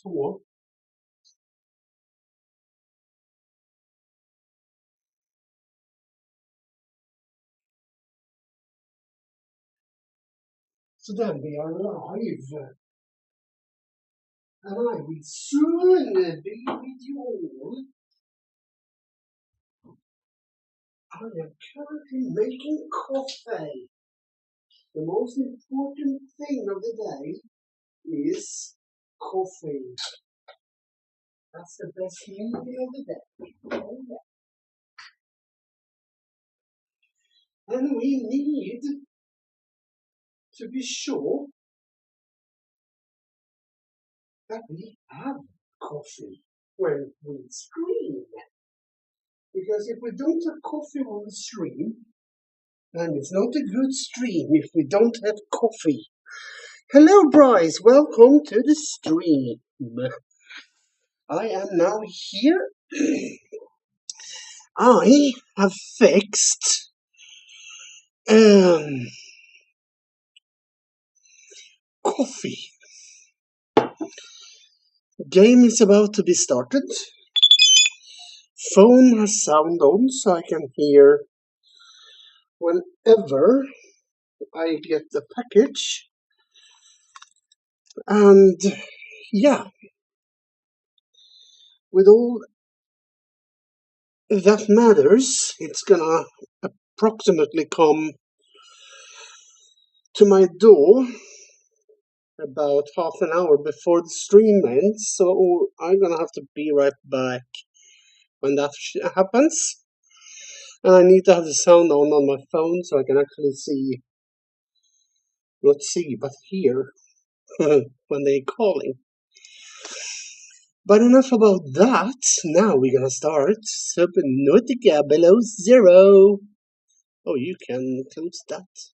Så. So then we are live. And I will soon be with you all. I am currently making coffee. The most important thing of the day is coffee. That's the best meal of the day. Oh, yeah. And we need to be sure that we have coffee when we stream. Because if we don't have coffee on the stream, then it's not a good stream if we don't have coffee. Hello, Bryce. Welcome to the stream. I am now here. I have fixed coffee. Game is about to be started. Phone has sound on, so I can hear whenever I get the package. And yeah, with all that matters, it's gonna approximately come to my door about half an hour before the stream ends, so I'm gonna have to be right back when that happens. And I need to have the sound on my phone so I can actually see, not see, but hear when they're calling. But enough about that. Now we're gonna start Subnautica Below Zero. Oh, you can close that.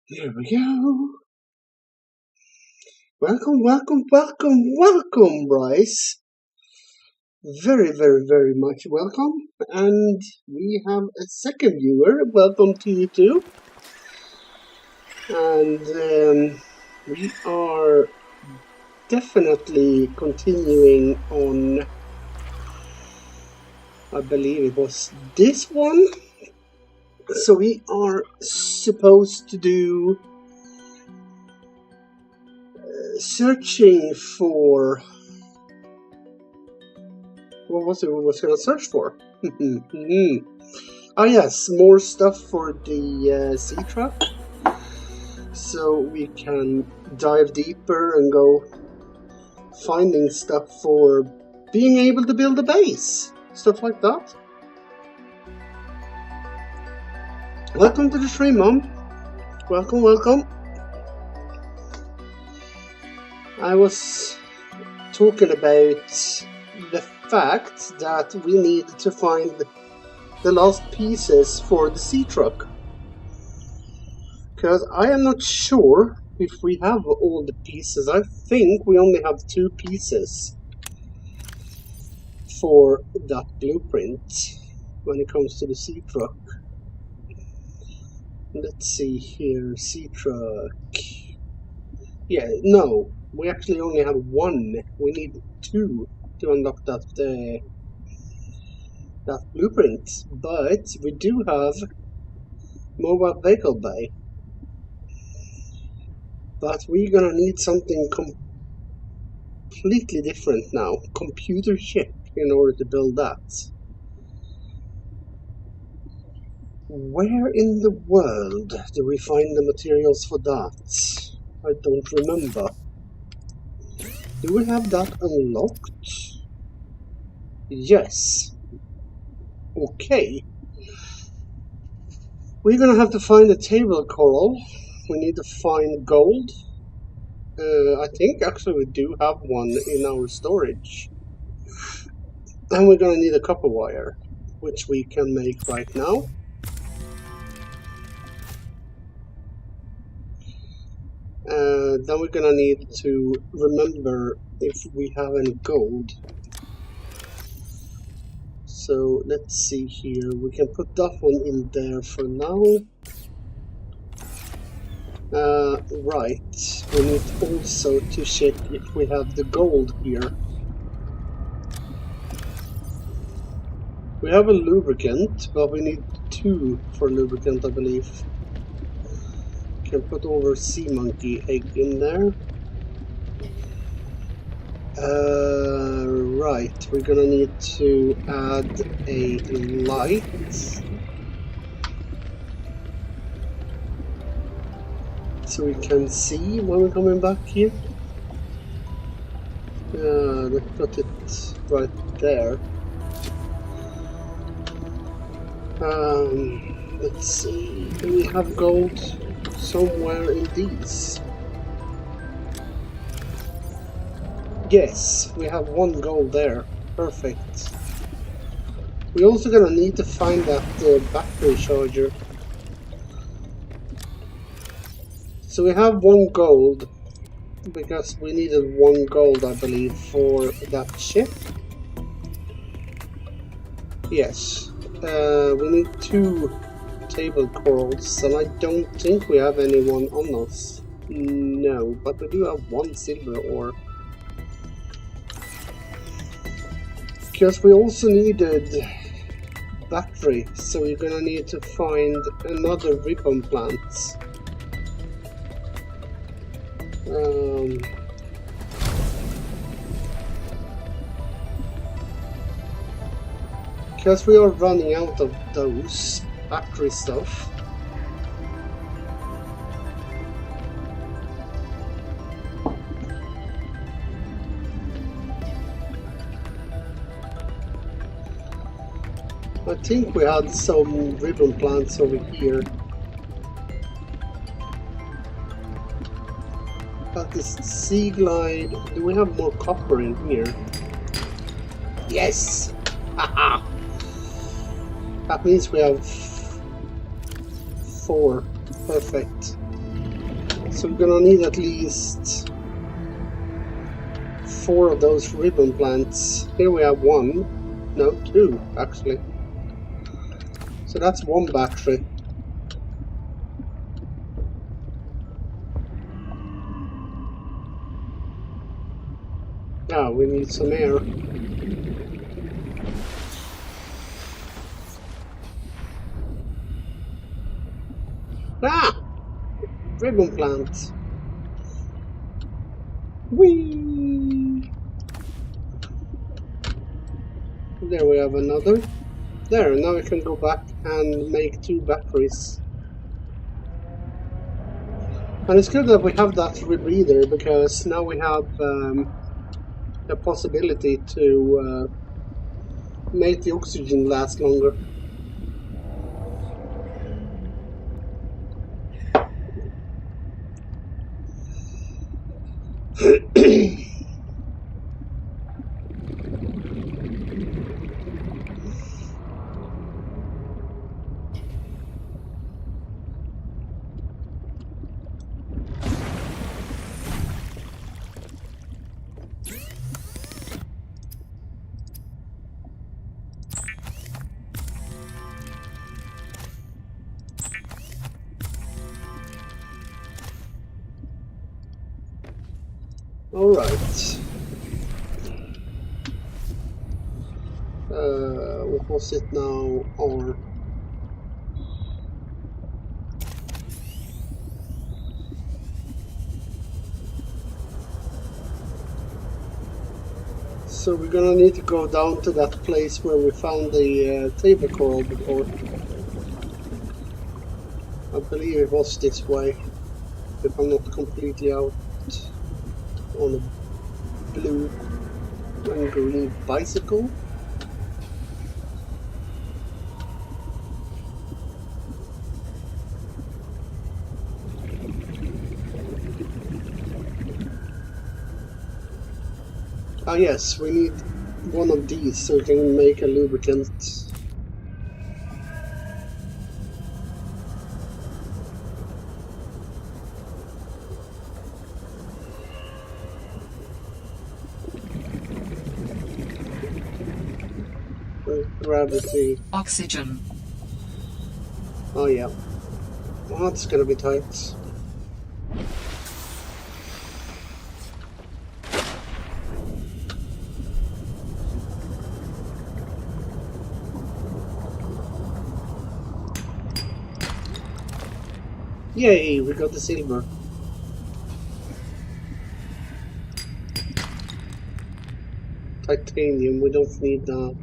There we go. Welcome, welcome, welcome, welcome, Bryce. Very, very, very much welcome. And we have a second viewer. Welcome to you too. And we are definitely continuing on, I believe it was this one. So we are supposed to do searching for, what was it we was going to search for? Ah yes, more stuff for the sea truck, so we can dive deeper and go finding stuff for being able to build a base, stuff like that. Welcome to the stream, Mom. Welcome, welcome. I was talking about the fact that we need to find the last pieces for the sea truck, because I am not sure if we have all the pieces. I think we only have 2 pieces for that blueprint when it comes to the sea truck. Let's see here, sea truck. Yeah, no, we actually only have 1. We need 2 to unlock that blueprint. But we do have mobile vehicle bay. But we're gonna need something completely different now. Computer chip in order to build that. Where in the world do we find the materials for that? I don't remember. Do we have that unlocked? Yes. Okay. We're gonna have to find a table coral. We need to find gold. I think actually we do have one in our storage. And we're gonna need a copper wire, which we can make right now. Then we're gonna need to remember if we have any gold. So let's see here, we can put that one in there for now. Right, we need also to check if we have the gold here. We have a lubricant, but we need 2 for lubricant, I believe. Can put over sea monkey egg in there. Right, we're gonna need to add a light. So we can see when we're coming back here. Let's put it right there. Let's see, do we have gold somewhere in these? Yes, we have 1 gold there. Perfect. We're also gonna need to find that battery charger. So we have 1 gold, because we needed 1 gold, I believe, for that ship. Yes. We need 2 table corals, and I don't think we have anyone on us. No, but we do have 1 silver ore. Because we also needed battery, so we're gonna need to find another ribbon plant. Because we are running out of those battery stuff. I think we had some ribbon plants over here. But this sea glide, do we have more copper in here? Yes! Haha! That means we have 4. Perfect. So we're gonna need at least 4 of those ribbon plants. Here we have 1. No, 2 actually. So that's 1 battery. Now we need some air. Ah! Ribbon plant. Whee! There we have another. There, now we can go back and make 2 batteries. And it's good that we have that rebreather, because now we have the possibility to make the oxygen last longer. Alright. What was it now? R. So we're gonna need to go down to that place where we found the table coral before. I believe it was this way, if I'm not completely out on a blue and green bicycle. Ah yes, we need 1 of these so we can make a lubricant. Gravity. Oxygen. Oh yeah. Well, that's gonna be tight. Yay, we got the silver. Titanium, we don't need that.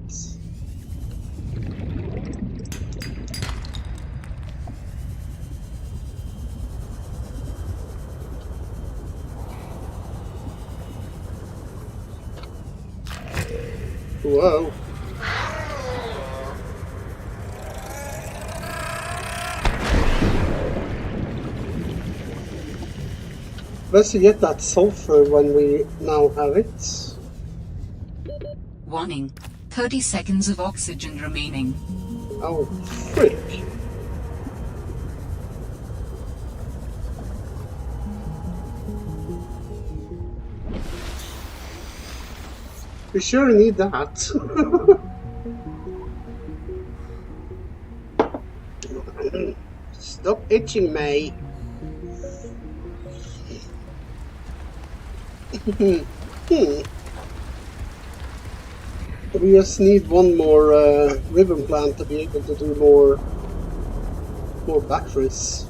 Whoa. Let's get that sulfur when we now have it. Warning. 30 seconds of oxygen remaining. Oh, frick. We sure need that. Stop itching me. We just need one more ribbon plant to be able to do more batteries.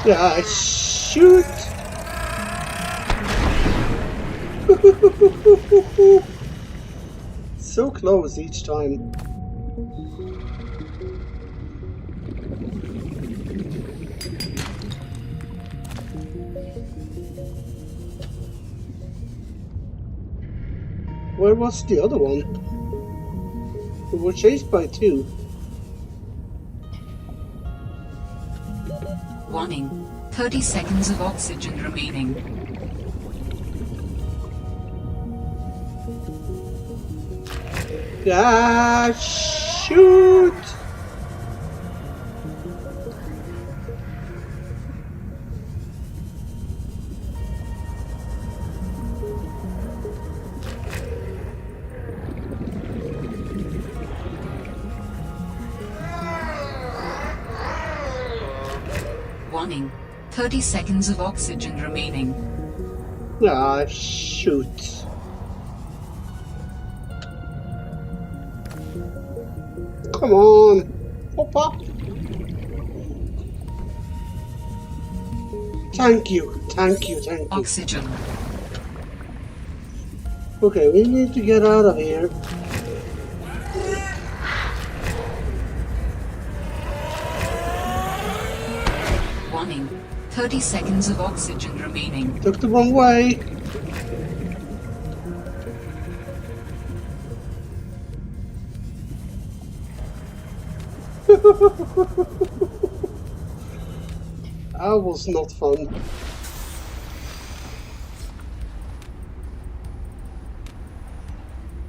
Yeah, shoot! So close each time. Where was the other one? We were chased by two. Warning. 30 seconds of oxygen remaining. Ah, shoot! Warning. 30 seconds of oxygen remaining. Ah, shoot. Come on. Hop up. Thank you. Thank you. Thank you. Oxygen. Okay, we need to get out of here. Warning. 30 seconds of oxygen remaining. Took the wrong way. That was not fun.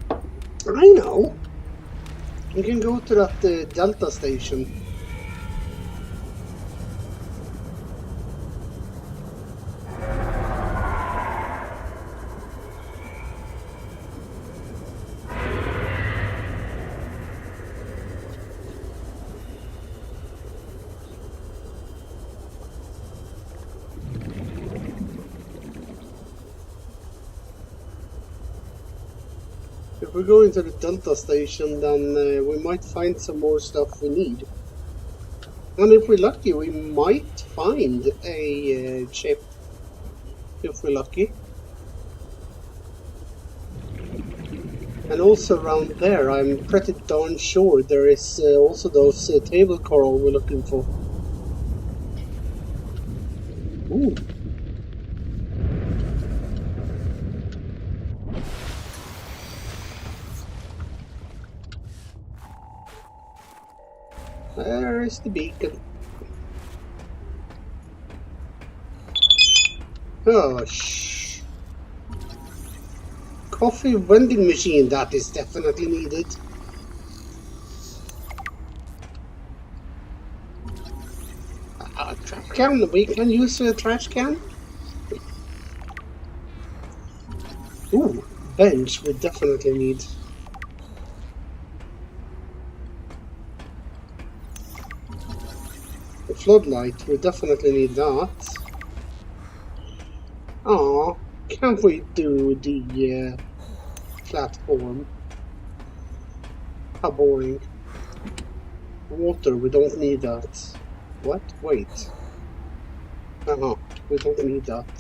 I know. We can go to that Delta station. If we go into the Delta station, then we might find some more stuff we need. And if we're lucky, we might find a ship. If we're lucky. And also around there, I'm pretty darn sure there is also those table coral we're looking for. Ooh. There is the beacon. Oh, shh. coffee vending machine, that is definitely needed. A trash can, we can use a trash can. Ooh, bench we definitely need. A floodlight, we definitely need that. Oh, can't we do the platform? How boring. Water, we don't need that. What? Wait. We don't need that.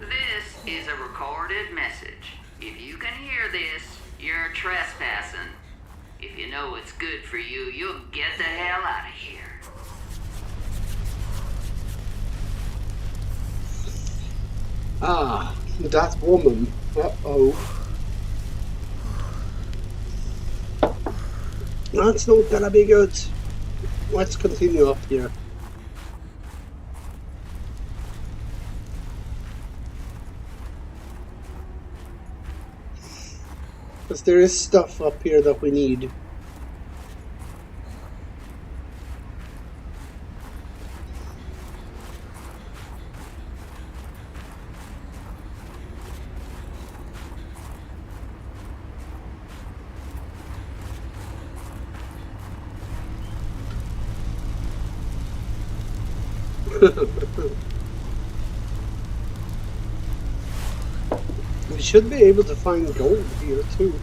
This is a recorded message. If you can hear this, you're trespassing. If you know what's good for you, you'll get the hell out of here. Ah, that woman. Uh-oh. That's not gonna be good. Let's continue up here. Because there is stuff up here that we need. We should be able to find gold here too.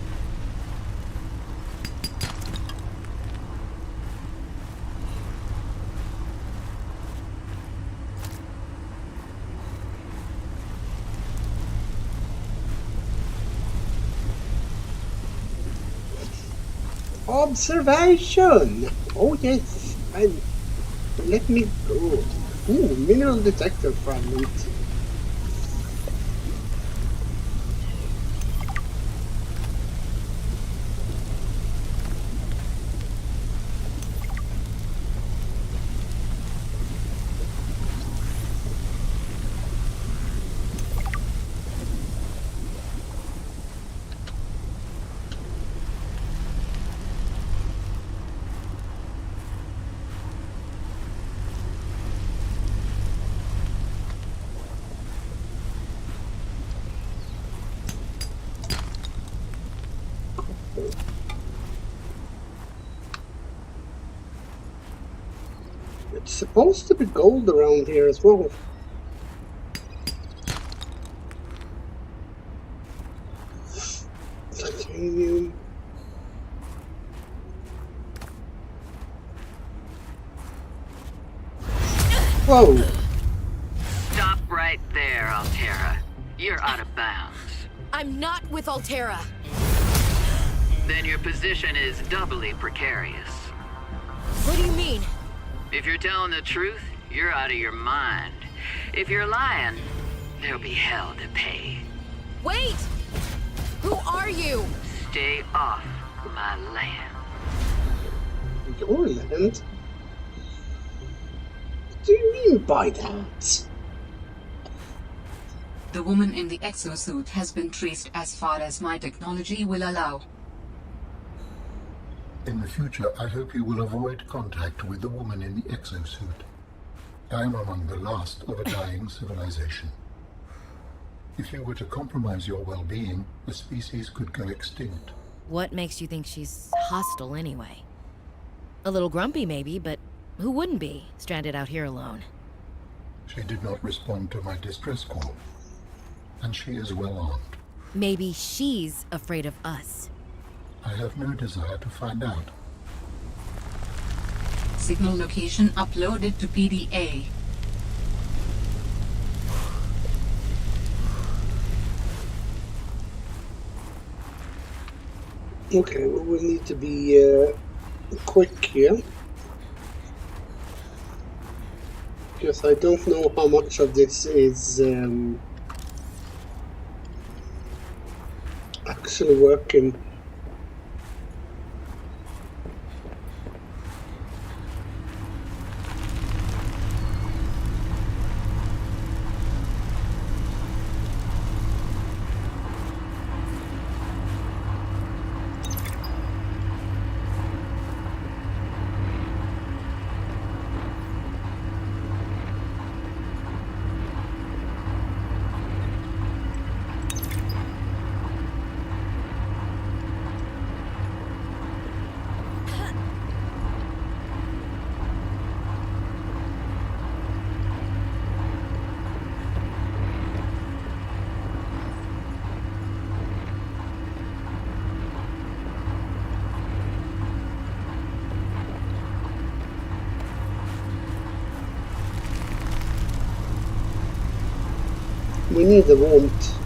Observation! Oh yes, and let me go. Ooh, mineral detector fragment. It's supposed to be gold around here as well. Titanium. Whoa! Stop right there, Altera. You're out of bounds. I'm not with Altera. Then your position is doubly precarious. What do you mean? If you're telling the truth, you're out of your mind. If you're lying, there'll be hell to pay. Wait! Who are you? Stay off my land. Your land? What do you mean by that? The woman in the exosuit has been traced as far as my technology will allow. In the future, I hope you will avoid contact with the woman in the exosuit. I am among the last of a dying civilization. If you were to compromise your well-being, the species could go extinct. What makes you think she's hostile anyway? A little grumpy maybe, but who wouldn't be, stranded out here alone? She did not respond to my distress call, and she is well armed. Maybe she's afraid of us. I have no desire to find out. Signal location uploaded to PDA. Okay, well, we need to be quick here. Because I don't know how much of this is actually working. We need the warmth.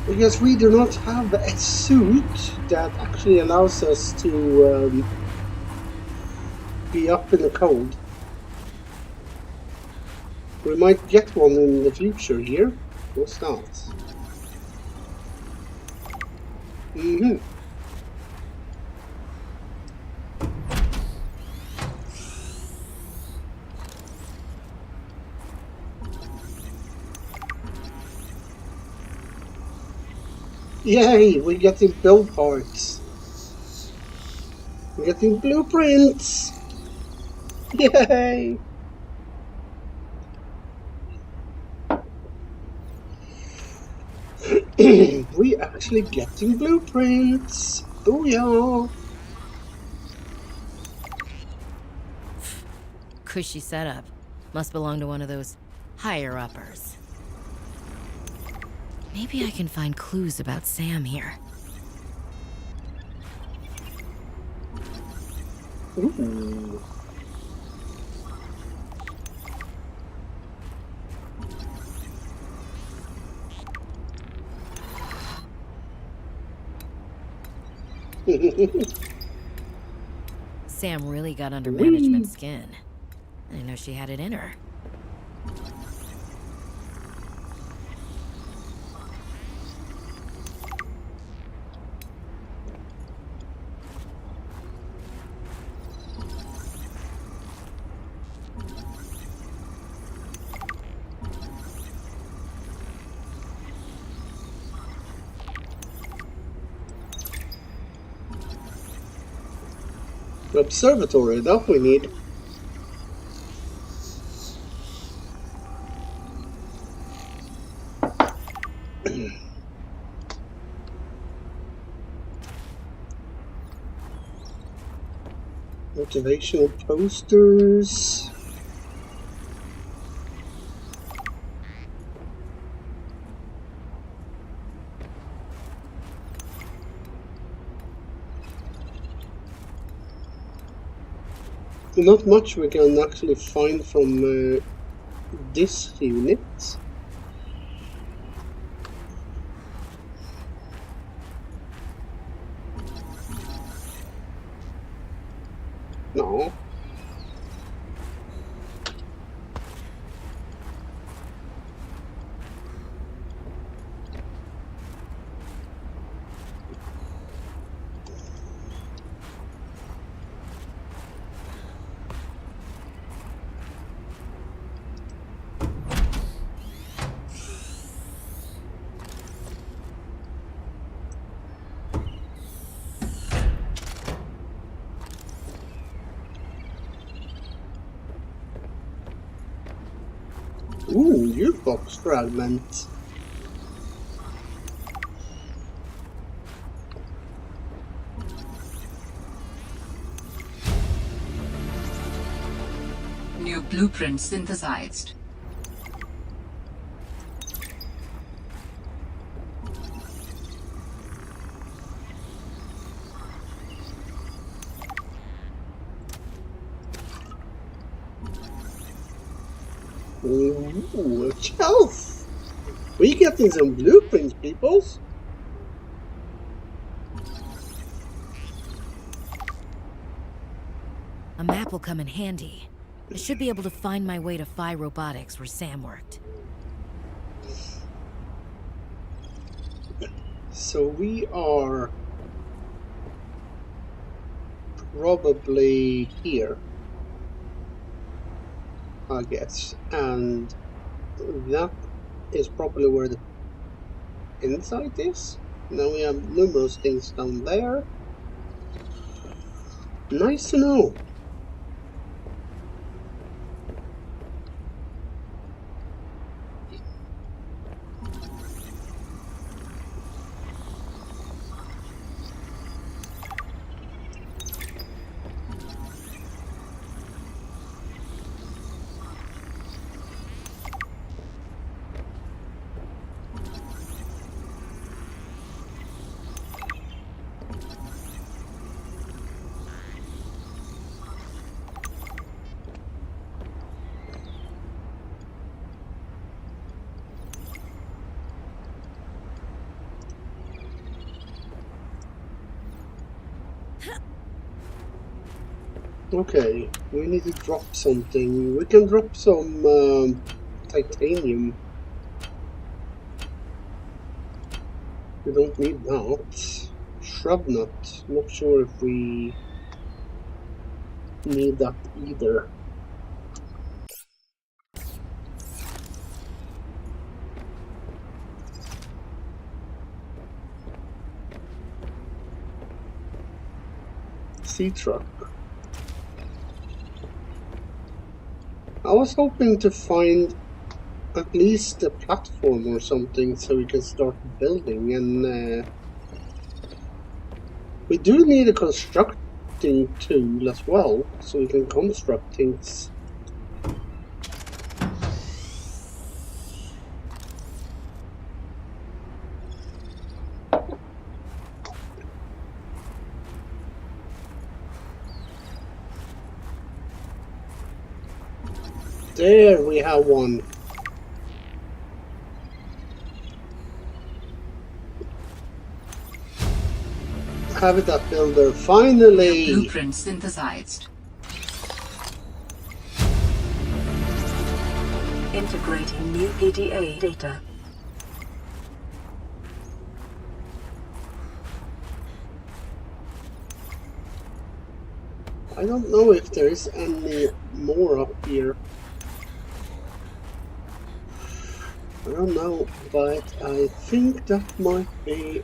Because we do not have a suit that actually allows us to be up in the cold. We might get one in the future here. What's that? Mm-hmm. Yay, we're getting build parts. We're getting blueprints. Yay! We actually getting blueprints. Booyah! Cushy setup. Must belong to one of those higher-uppers. Maybe I can find clues about Sam here. Ooh. Sam really got under management's skin. I didn't know she had it in her. Observatory, that we need. Motivational posters. Not much we can actually find from this unit. No. Ooh, jukebox fragment. New blueprint synthesized. Ooh, a shelf! We getting some blueprints, peoples. A map will come in handy. I should be able to find my way to Phi Robotics where Sam worked. So we are probably here, I guess, and that is probably where the inside is. Now we have numerous things down there. Nice to know. Okay, we need to drop something. We can drop some titanium. We don't need that. Shrub nut. Not sure if we need that either. Sea truck. I was hoping to find at least a platform or something so we can start building, and we do need a constructing tool as well so we can construct things. There we have one. Habitat builder, finally! Blueprint synthesized. Integrating new PDA data. I don't know if there is any more up here. I don't know, but I think that might be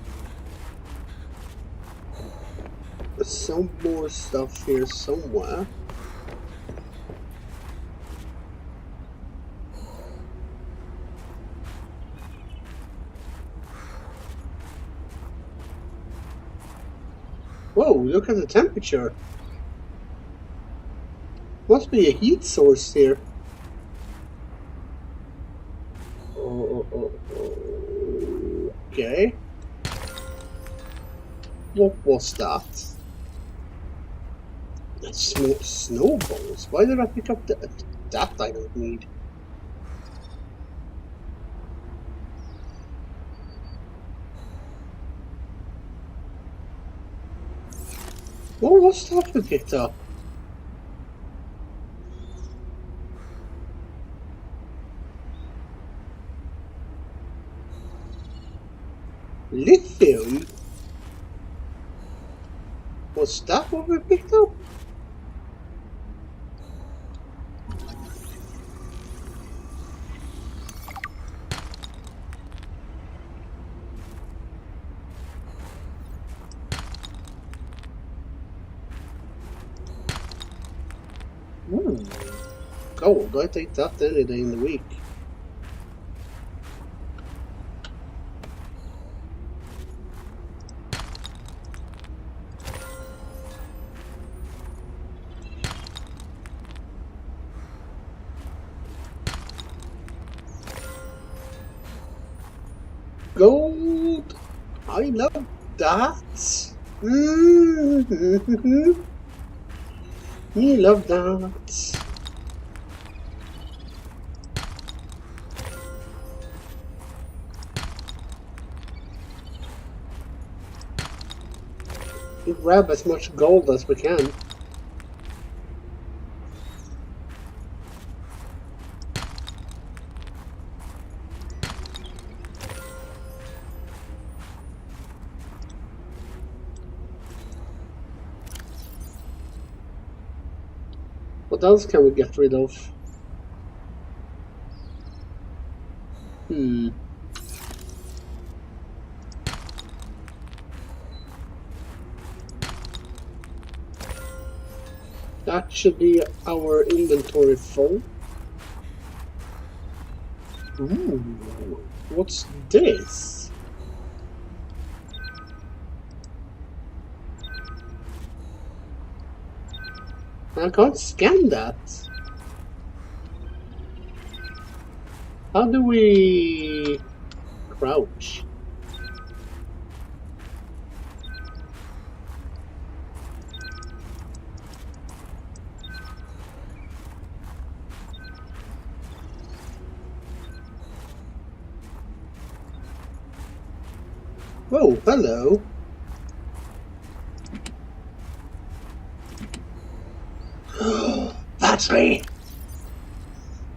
some more stuff here somewhere. Whoa, look at the temperature. Must be a heat source here. Okay. What was that? That's snowballs. Why did I pick up that? That I don't need. What was that we picked up? Lithium? Was that what we picked up? Ooh. Gold, I take that any day in the week. Gold! I love that! You love that! We grab as much gold as we can. What else can we get rid of? That should be our inventory full. Ooh, what's this? I can't scan that. How do we crouch? Whoa, hello. We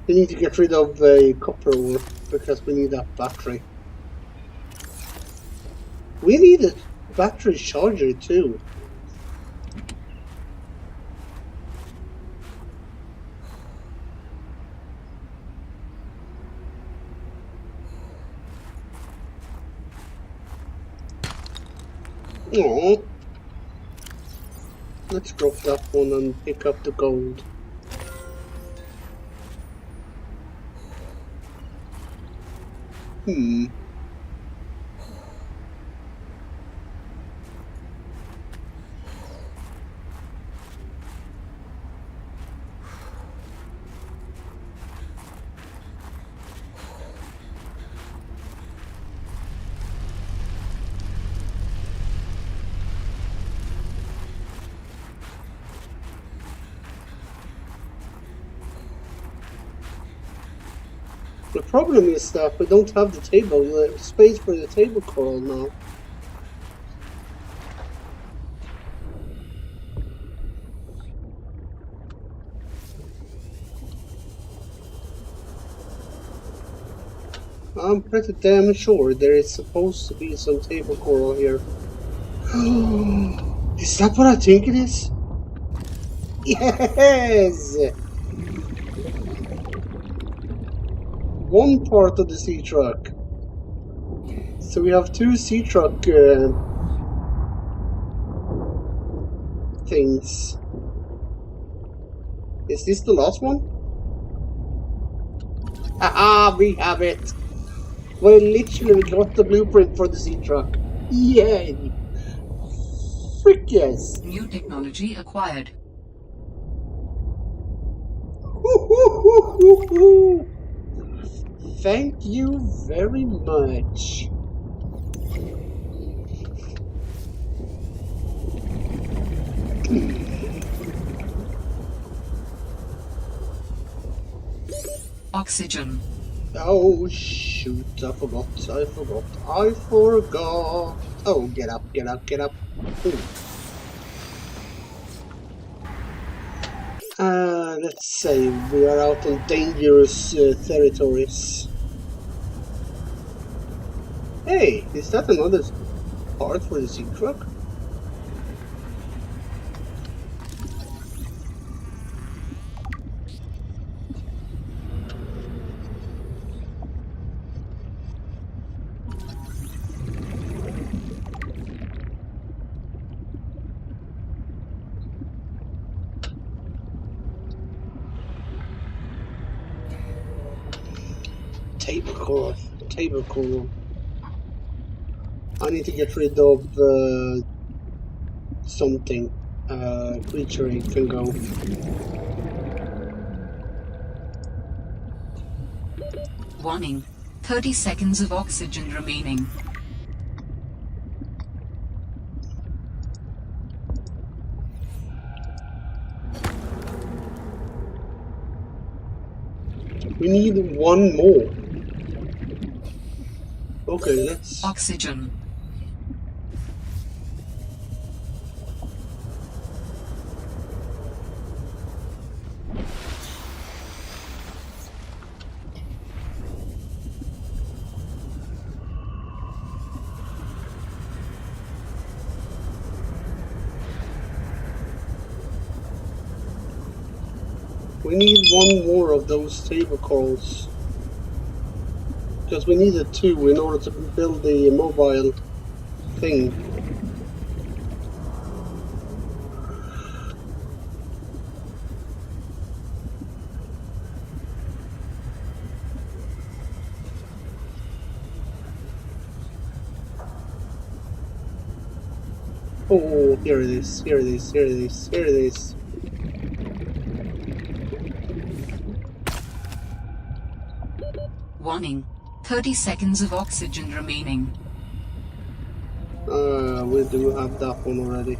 need to get rid of a copper ore because we need that battery. We need a battery charger too. Oh, let's drop that one and pick up the gold. The problem is that we don't have the table, space for the table coral now. I'm pretty damn sure there is supposed to be some table coral here. Is that what I think it is? Yes! One part of the sea truck. So we have two sea truck things. Is this the last one? Haha, we have it! We literally got the blueprint for the sea truck. Yay! Frick yes! New technology acquired. Thank you very much. Oxygen. Oh shoot, I forgot. Oh, get up. Let's say we are out on dangerous territories. Hey, is that another part for the sea truck? Table coral. I need to get rid of something. Creature it can go. Warning. 30 seconds of oxygen remaining. We need one more. Okay, let's... Oxygen. We need one more of those table corals. Because we needed two in order to build the mobile thing. Oh, here it is. Warning. 30 seconds of oxygen remaining. We do have that one already.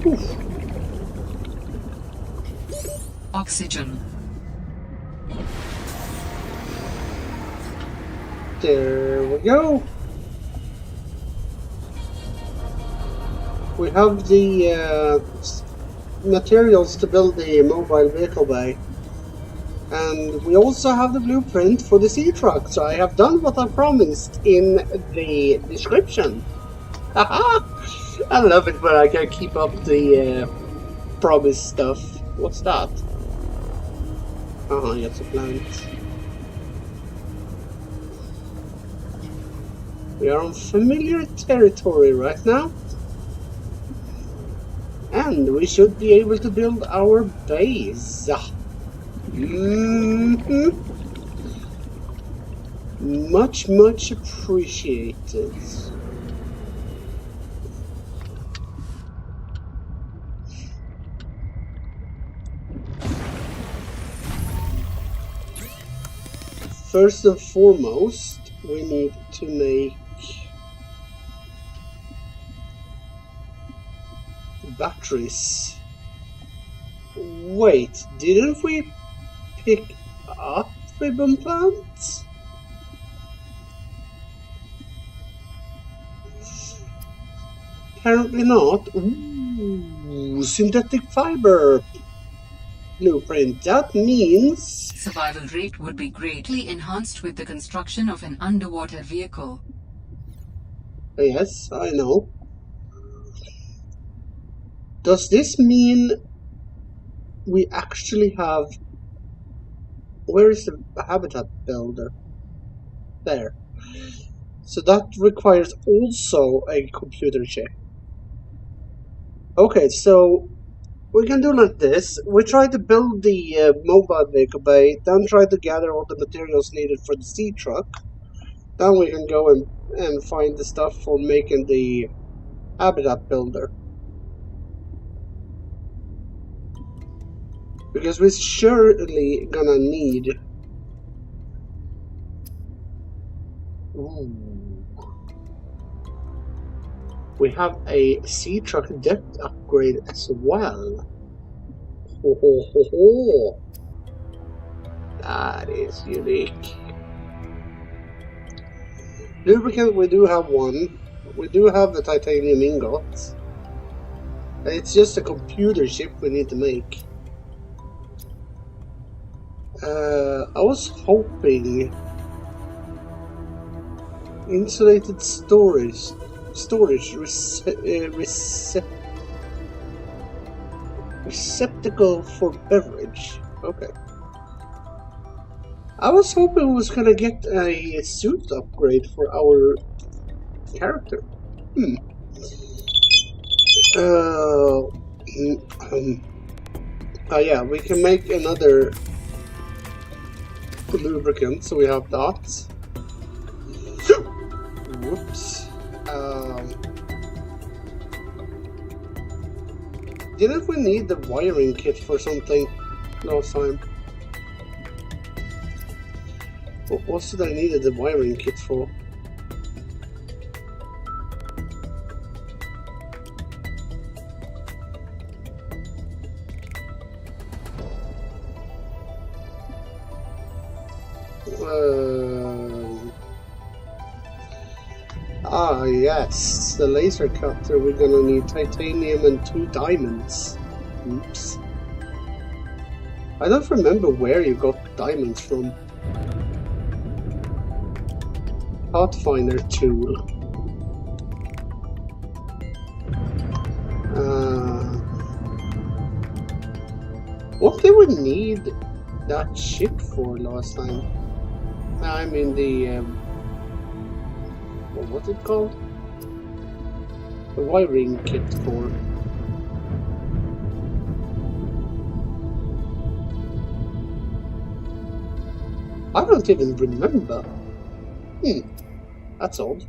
Oof. Oxygen. There we go. We have the materials to build the mobile vehicle bay. And we also have the blueprint for the sea truck, so I have done what I promised in the description. Haha! I love it when I can keep up the promise stuff. What's that? It's a plant. We are on familiar territory right now. And we should be able to build our base. Much, much appreciated. First and foremost, we need to make batteries. Wait, didn't we pick up ribbon plants? Apparently not. Ooh, synthetic fiber blueprint. That means Survival rate would be greatly enhanced with the construction of an underwater vehicle. yes, I know. Does this mean we actually have... Where is the habitat builder? There. So that requires also a computer chip. Okay, so we can do like this. We try to build the mobile vehicle bay, then try to gather all the materials needed for the sea truck. Then we can go and find the stuff for making the habitat builder. Because we're surely gonna need... Ooh. We have a sea truck depth upgrade as well. Ho ho ho ho! That is unique. Lubricant, we do have one. We do have the titanium ingot. It's just a computer chip we need to make. I was hoping insulated storage receptacle for beverage. Okay. I was hoping we was gonna get a suit upgrade for our character. Yeah, we can make another lubricant, so we have that. Whoops. Didn't we need the wiring kit for something last time? What was it I needed the wiring kit for? Yes, the laser cutter. We're gonna need titanium and 2 diamonds. Oops. I don't remember where you got diamonds from. Pathfinder tool. What did we need that ship for last time? I mean the what's it called? The wiring kit for. I don't even remember. That's odd.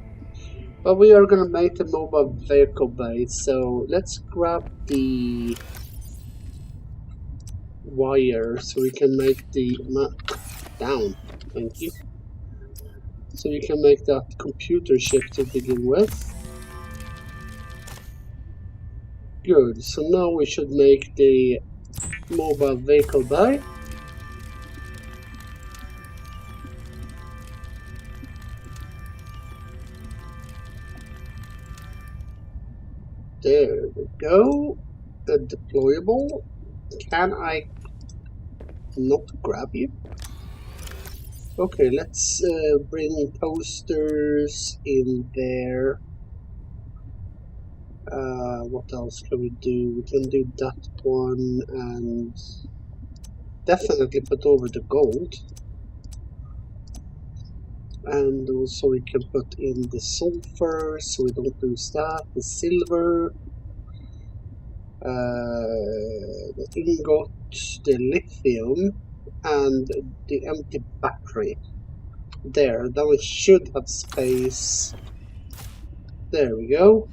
But we are gonna make the mobile vehicle base, so let's grab the wire so we can make the down. Thank you. So we can make that computer chip to begin with. Good. So now we should make the mobile vehicle bay. There we go. Deployable. Can I not grab you? Okay, let's bring posters in there. What else can we do? We can do that one and definitely put over the gold. And also we can put in the sulfur so we don't lose that. The silver. The ingot, the lithium, and the empty battery. There, then we should have space. There we go.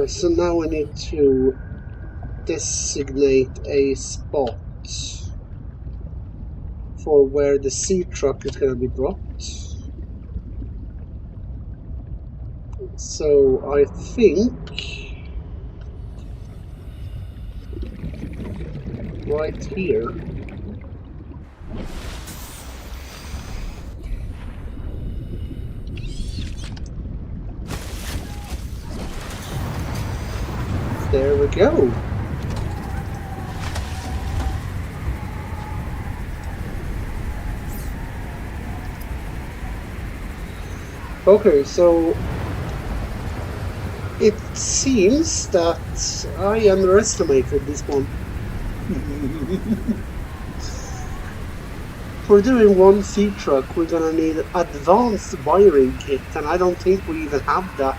So now we need to designate a spot for where the sea truck is going to be dropped. So I think right here. There we go. Okay, so it seems that I underestimated this one. For doing one sea truck, we're gonna need advanced wiring kit, and I don't think we even have that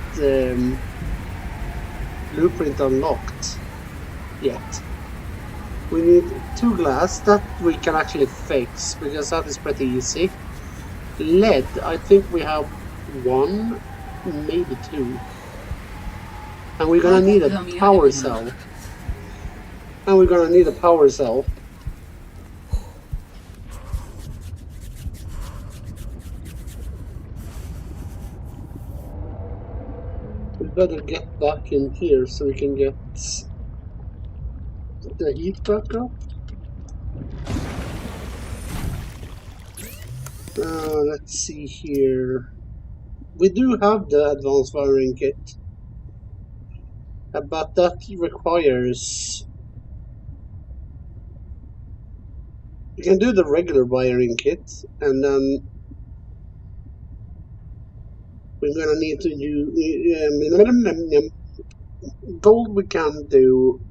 blueprint unlocked yet. We need 2 glass that we can actually fix because that is pretty easy. Lead, I think we have 1, maybe 2. And we're gonna need a power cell. And we're gonna need a power cell. We better get back in here so we can get the heat back up. Let's see here. We do have the advanced wiring kit. But that requires... You can do the regular wiring kit, and then we're gonna need to do... gold we can do.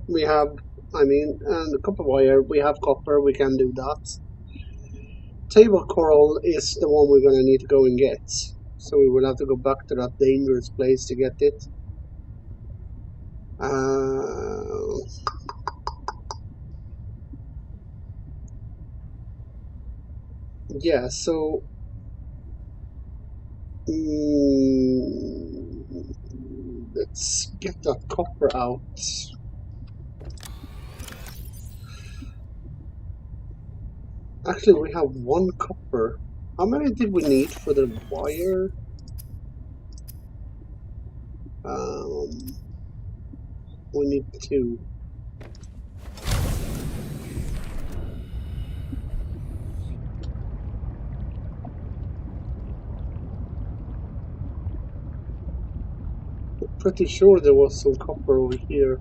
We have, and the copper wire, we have copper, we can do that. Table coral is the one we're gonna need to go and get. So we will have to go back to that dangerous place to get it. Yeah, so let's get that copper out. Actually, we have 1 copper. How many did we need for the wire? We need 2. I'm pretty sure there was some copper over here.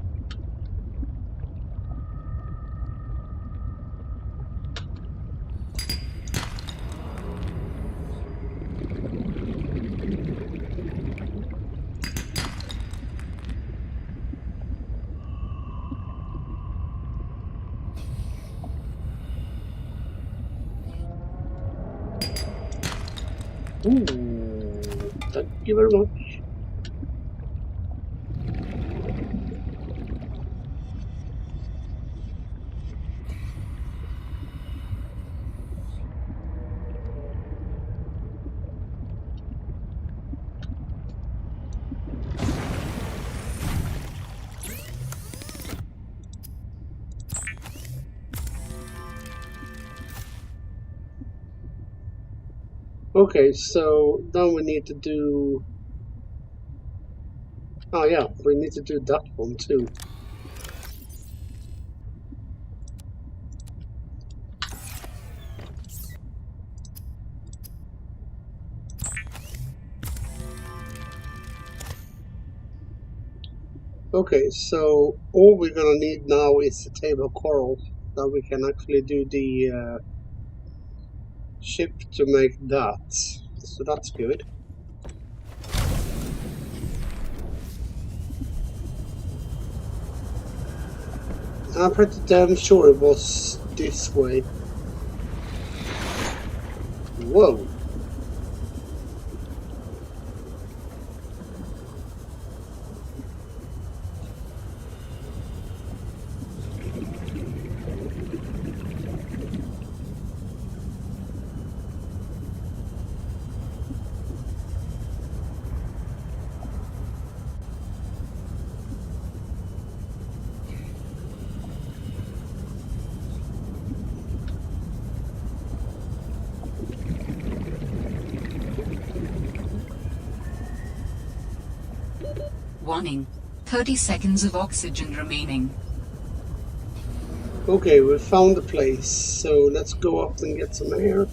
Ooh, thank you very much. Okay, so now we need to do... Oh yeah, we need to do that one too. Okay, so all we're gonna need now is the table coral that we can actually do the ship to make that. So that's good. I'm pretty damn sure it was this way. Whoa. Warning. 30 seconds of oxygen remaining. Okay, we found the place, so let's go up and get some air.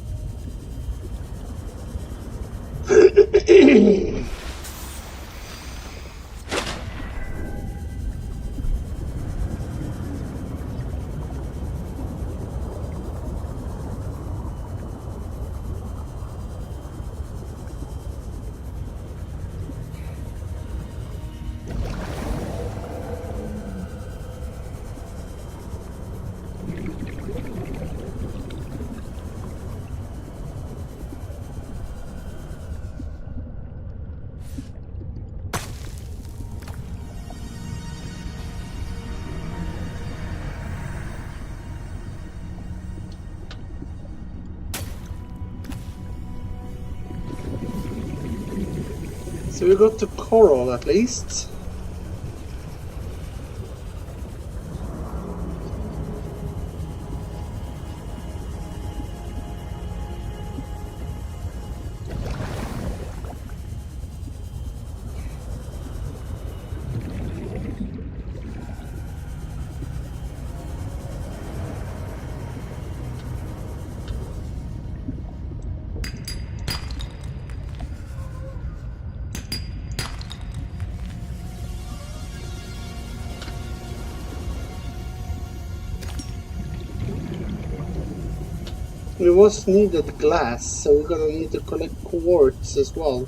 So we got the coral at least. We was needed glass, so we're gonna need to collect quartz as well.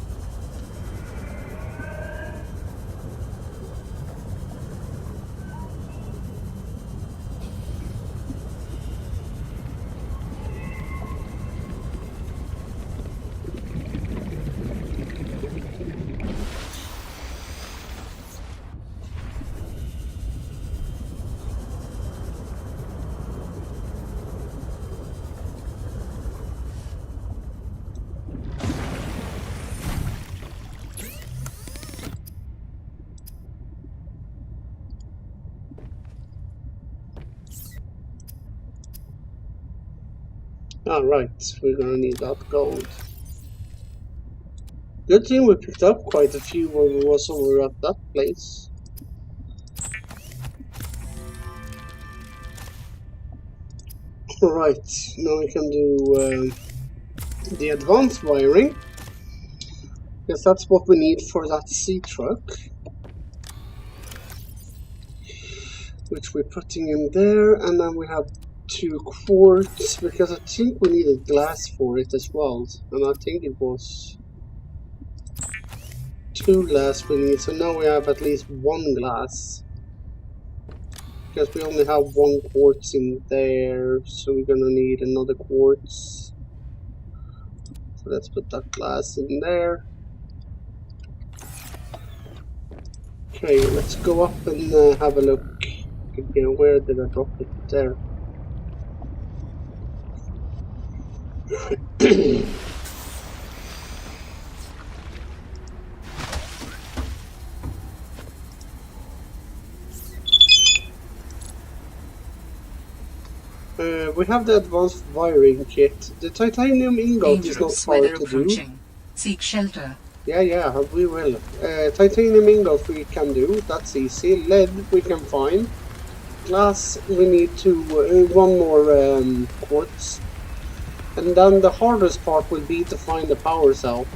Alright, we're gonna need that gold. Good thing we picked up quite a few when we was over at that place. Alright, now we can do the advanced wiring. Because that's what we need for that sea truck. Which we're putting in there, and then we have 2 quartz, because I think we needed glass for it as well, and I think it was 2 glass we need, so now we have at least 1 glass. Because we only have 1 quartz in there, so we're gonna need another quartz. So let's put that glass in there. Okay, let's go up and have a look again. Where did I drop it? There. We have the advanced wiring kit. The titanium ingot is not Dangerous hard weather to do. approaching. Seek shelter. Yeah, we will. Titanium ingot we can do, that's easy. Lead we can find. Glass we need to 1 more quartz. And then the hardest part will be to find the power cell.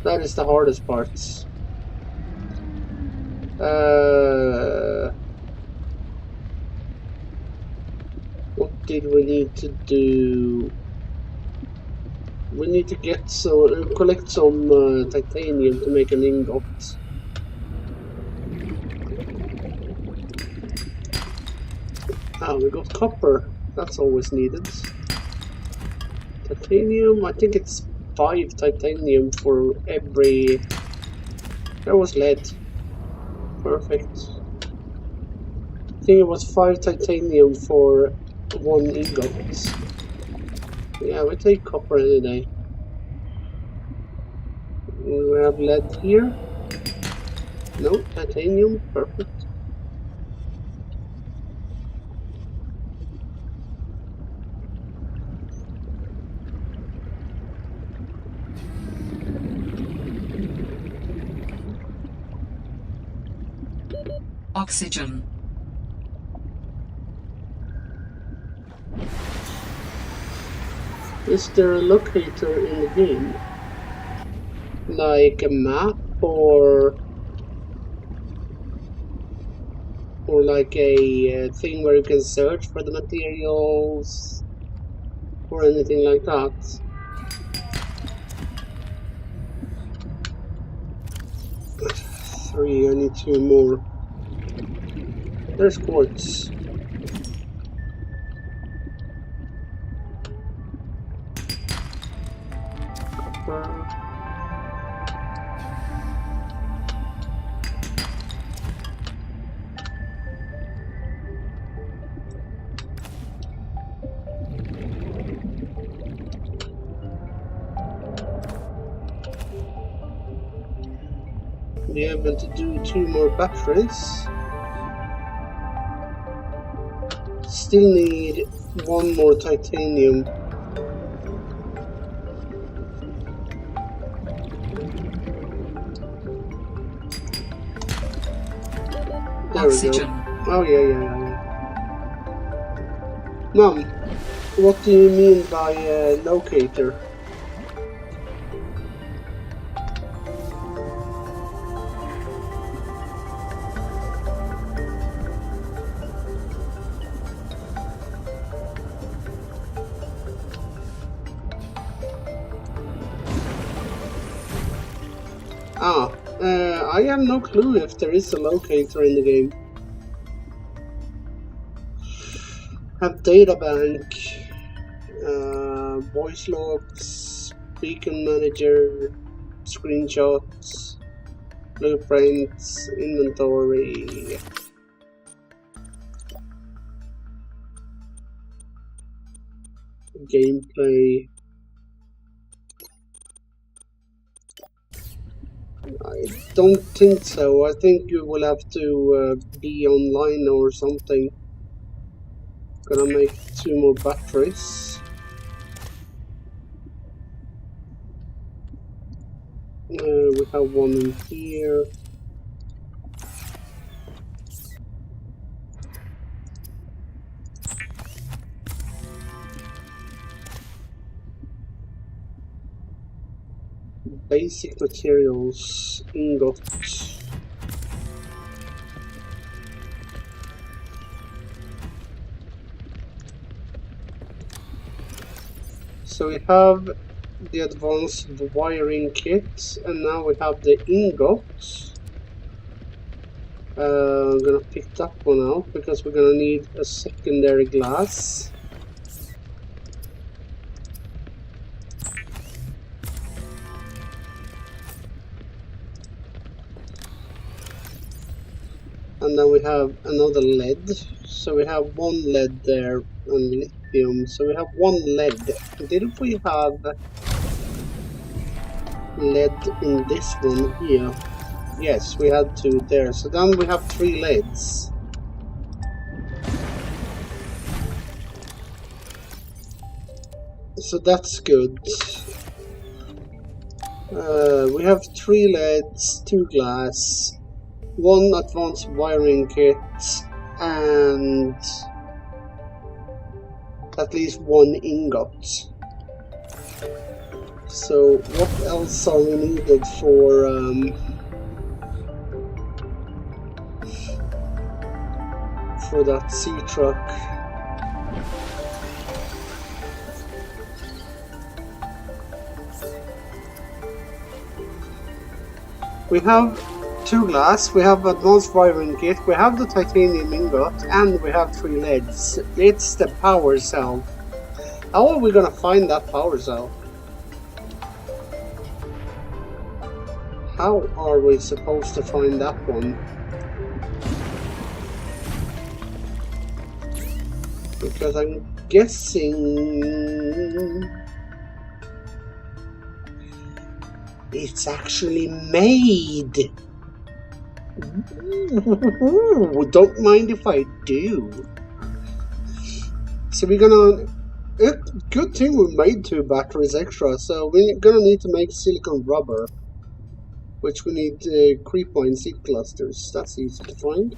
That is the hardest part. What did we need to do? We need to get collect some titanium to make an ingot. Ah, we got copper. That's always needed. Titanium, I think it's 5 titanium for every... There was lead. Perfect. I think it was 5 titanium for 1 ingot. Yeah, we take copper any day. We have lead here. No, titanium. Perfect. Oxygen. Is there a locator in the game? Like a map or like a thing where you can search for the materials or anything like that? Three, I need 2 more. There's quartz. Copper. Be able to do 2 more batteries. Still need 1 more titanium. There Oxygen. we go. Oh yeah. Mom, what do you mean by locator? I have no clue if there is a locator in the game. Have data bank, voice logs, beacon manager, screenshots, blueprints, inventory. Gameplay. I don't think so. I think you will have to be online or something. Gonna make 2 more batteries. We have 1 in here. Basic materials, ingots. So we have the advanced wiring kit, and now we have the ingots. I'm gonna pick that one out because we're gonna need a secondary glass. And then we have another lead. So we have 1 lead there and lithium. So we have 1 lead. Didn't we have lead in this one here? Yes, we had 2 there. So then we have 3 leads. So that's good. We have 3 leads, 2 glass, 1 advanced wiring kit, and at least 1 ingot. So what else are we needed for for that sea truck. We have 2 glass, we have advanced wiring kit, we have the titanium ingot, and we have 3 leads. It's the power cell. How are we gonna find that power cell? How are we supposed to find that one? Because I'm guessing it's actually made. Ooh, don't mind if I do. So we're gonna... good thing we made 2 batteries extra, so we're gonna need to make silicon rubber. Which we need creep-wine seed clusters. That's easy to find.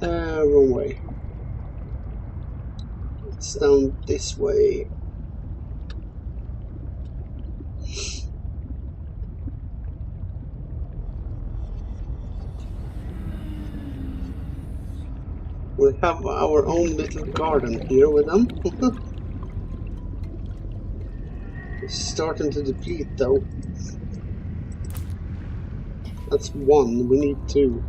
Wrong way. It's down this way. We have our own little garden here with them. It's starting to deplete though. That's 1, we need 2.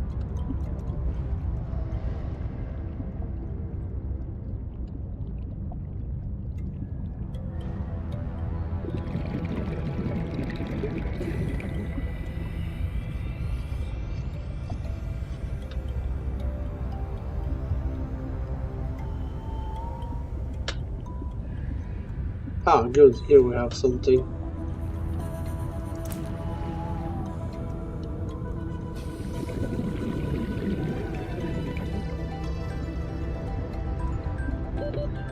Ah, good. Here we have something.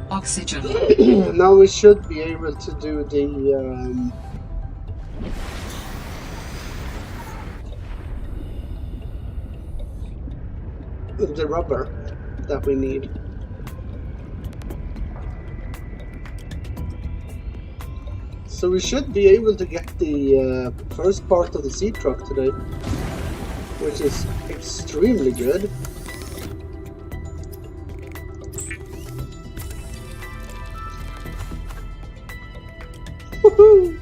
Oxygen. Now we should be able to do the rubber that we need. So we should be able to get the first part of the sea truck today, which is extremely good. Woohoo!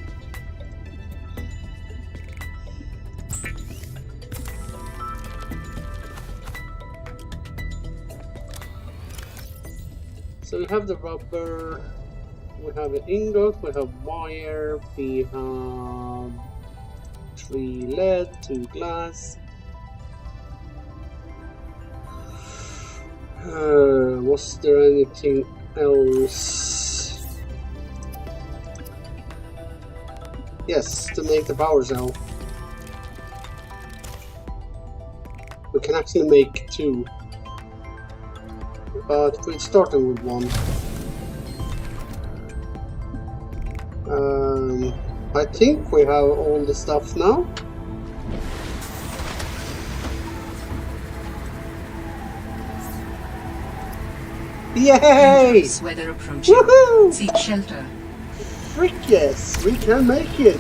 So we have the rubber. We have an ingot, we have wire, we have 3 lead, 2 glass. Was there anything else? Yes, to make the power cell. We can actually make 2. But we're starting with 1. I think we have all the stuff now. Yay! Dangerous weather approaching. Woohoo! Seek shelter. Frick yes, we can make it!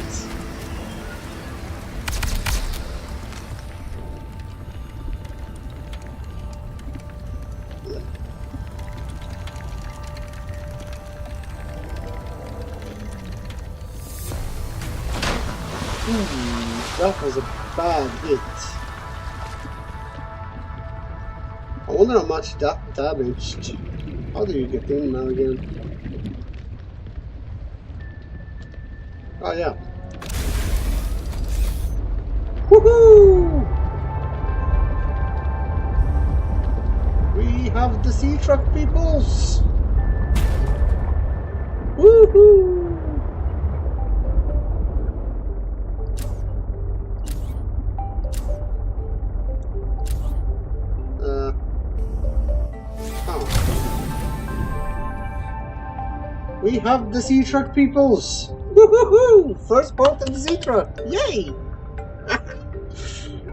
That was a bad hit. I wonder how much that damaged. How do you get in now again? Oh yeah. Woohoo! We have the sea truck peoples! Woohoo! We have the sea truck peoples! Woohoo! First part of the sea truck! Yay!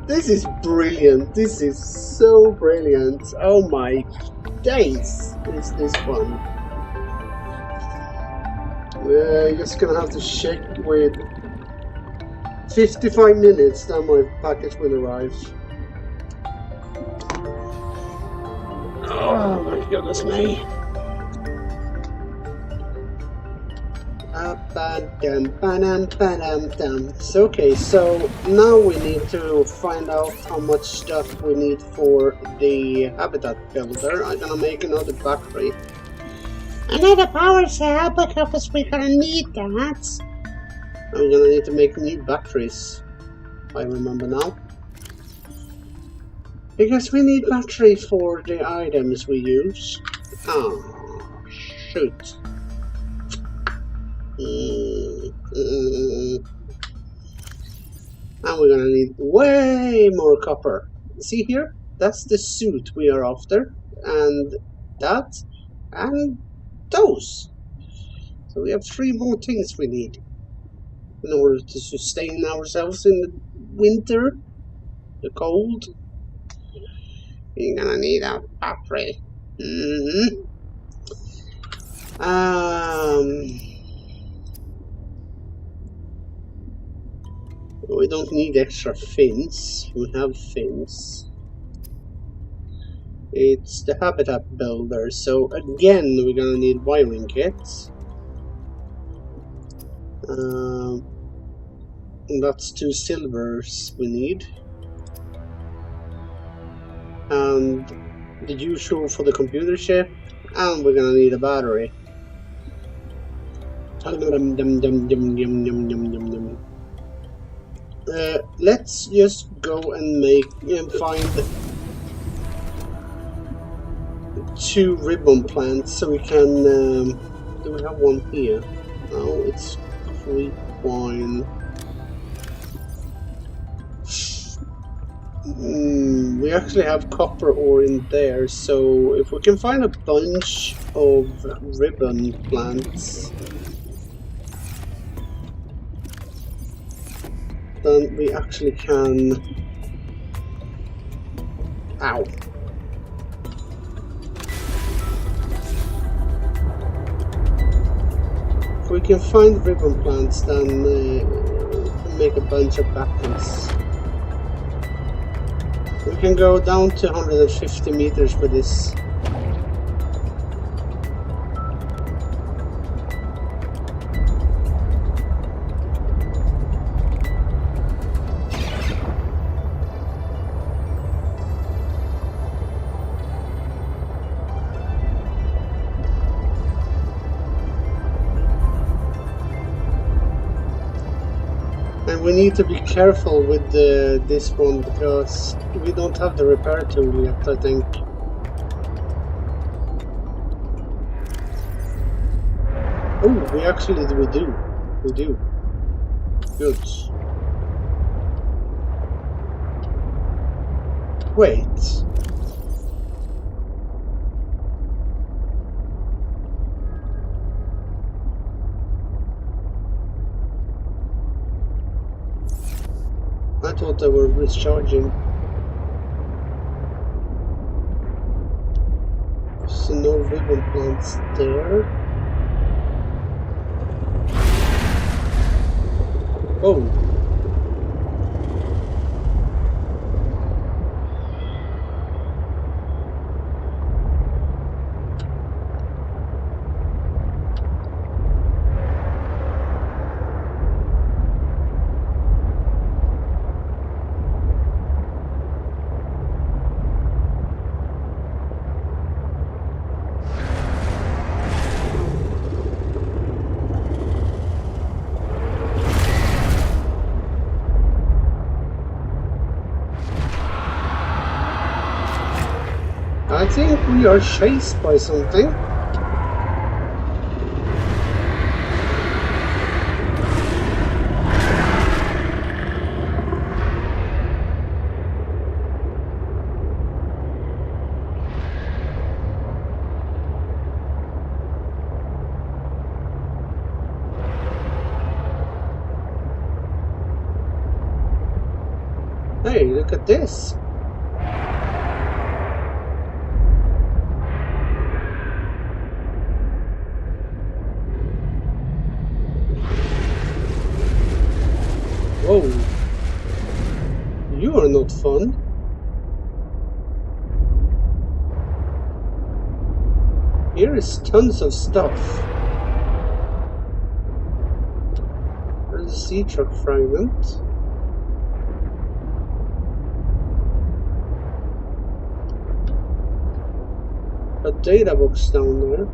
This is brilliant. This is so brilliant. Oh my days! Is this fun? We're just gonna have to check with 55 minutes, then my package will arrive. Oh my goodness me. So, okay, so now we need to find out how much stuff we need for the habitat builder. I'm gonna make another battery. Another power cell, because we're gonna need that. I'm gonna need to make new batteries. I remember now. Because we need battery for the items we use. Oh, shoot. And we're gonna need way more copper. See here? That's the suit we are after. And that. And those. So we have 3 more things we need in order to sustain ourselves in the winter, the cold. You're gonna need a battery. We don't need extra fins. We have fins. It's the habitat builder, so again we're gonna need wiring kits. And that's 2 silvers we need. And the usual for the computer chip, and we're gonna need a battery. Let's just go and find 2 ribbon plants so we can. Do we have one here? No, it's creep wine. We actually have copper ore in there, so if we can find a bunch of ribbon plants, then we actually can. Ow. If we can find ribbon plants, then we can make a bunch of batteries. We can go down to 150 meters with this. And we need to be careful with this one because we don't have the repair tool yet, I think. Oh, we do. We do. Good. Wait. I thought they were discharging. So no ribbon plants there. Oh. I think we are chased by something. Hey, look at this. Whoa. You are not fun. Here is tons of stuff. There's a sea truck fragment. A data box down there.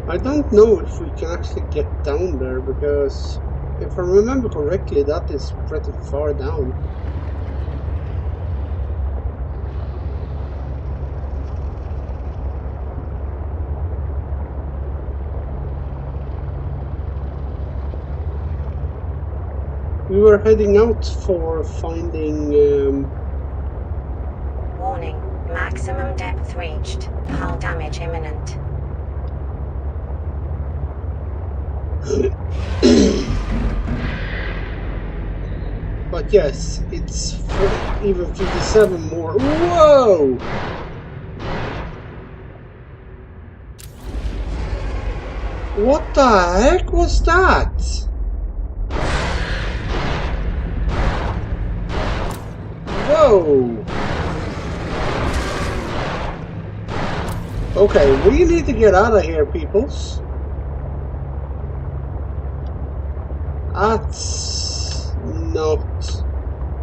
I don't know if we can actually get down there, because if I remember correctly, that is pretty far down. We were heading out for finding... Warning, maximum depth reached. Hull damage imminent. But yes, it's even 57 more. Whoa! What the heck was that? Whoa! Okay, we need to get out of here, peoples. That's not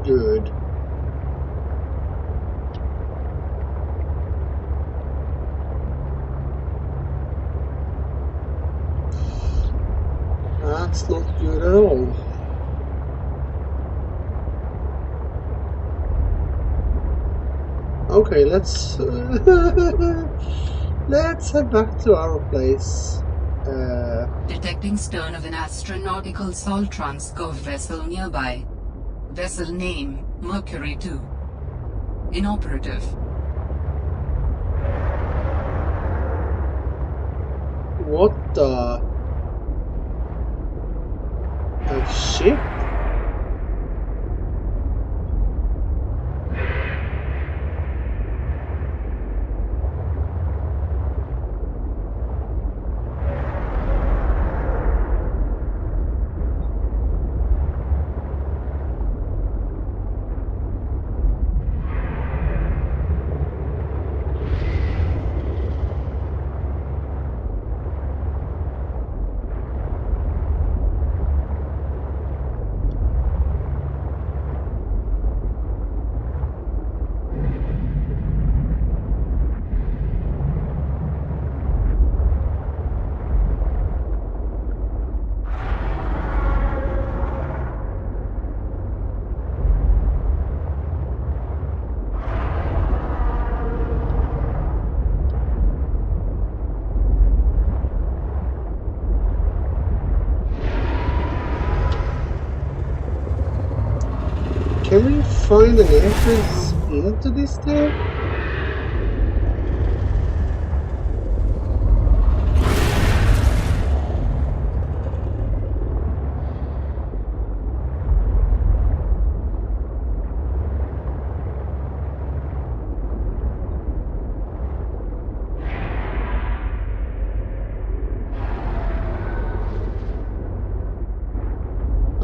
good. That's not good at all. Okay, let's let's head back to our place. Detecting stern of an astronautical salt transport vessel nearby. Vessel name, Mercury 2. Inoperative. What the? A ship? Can we find an entrance into this thing?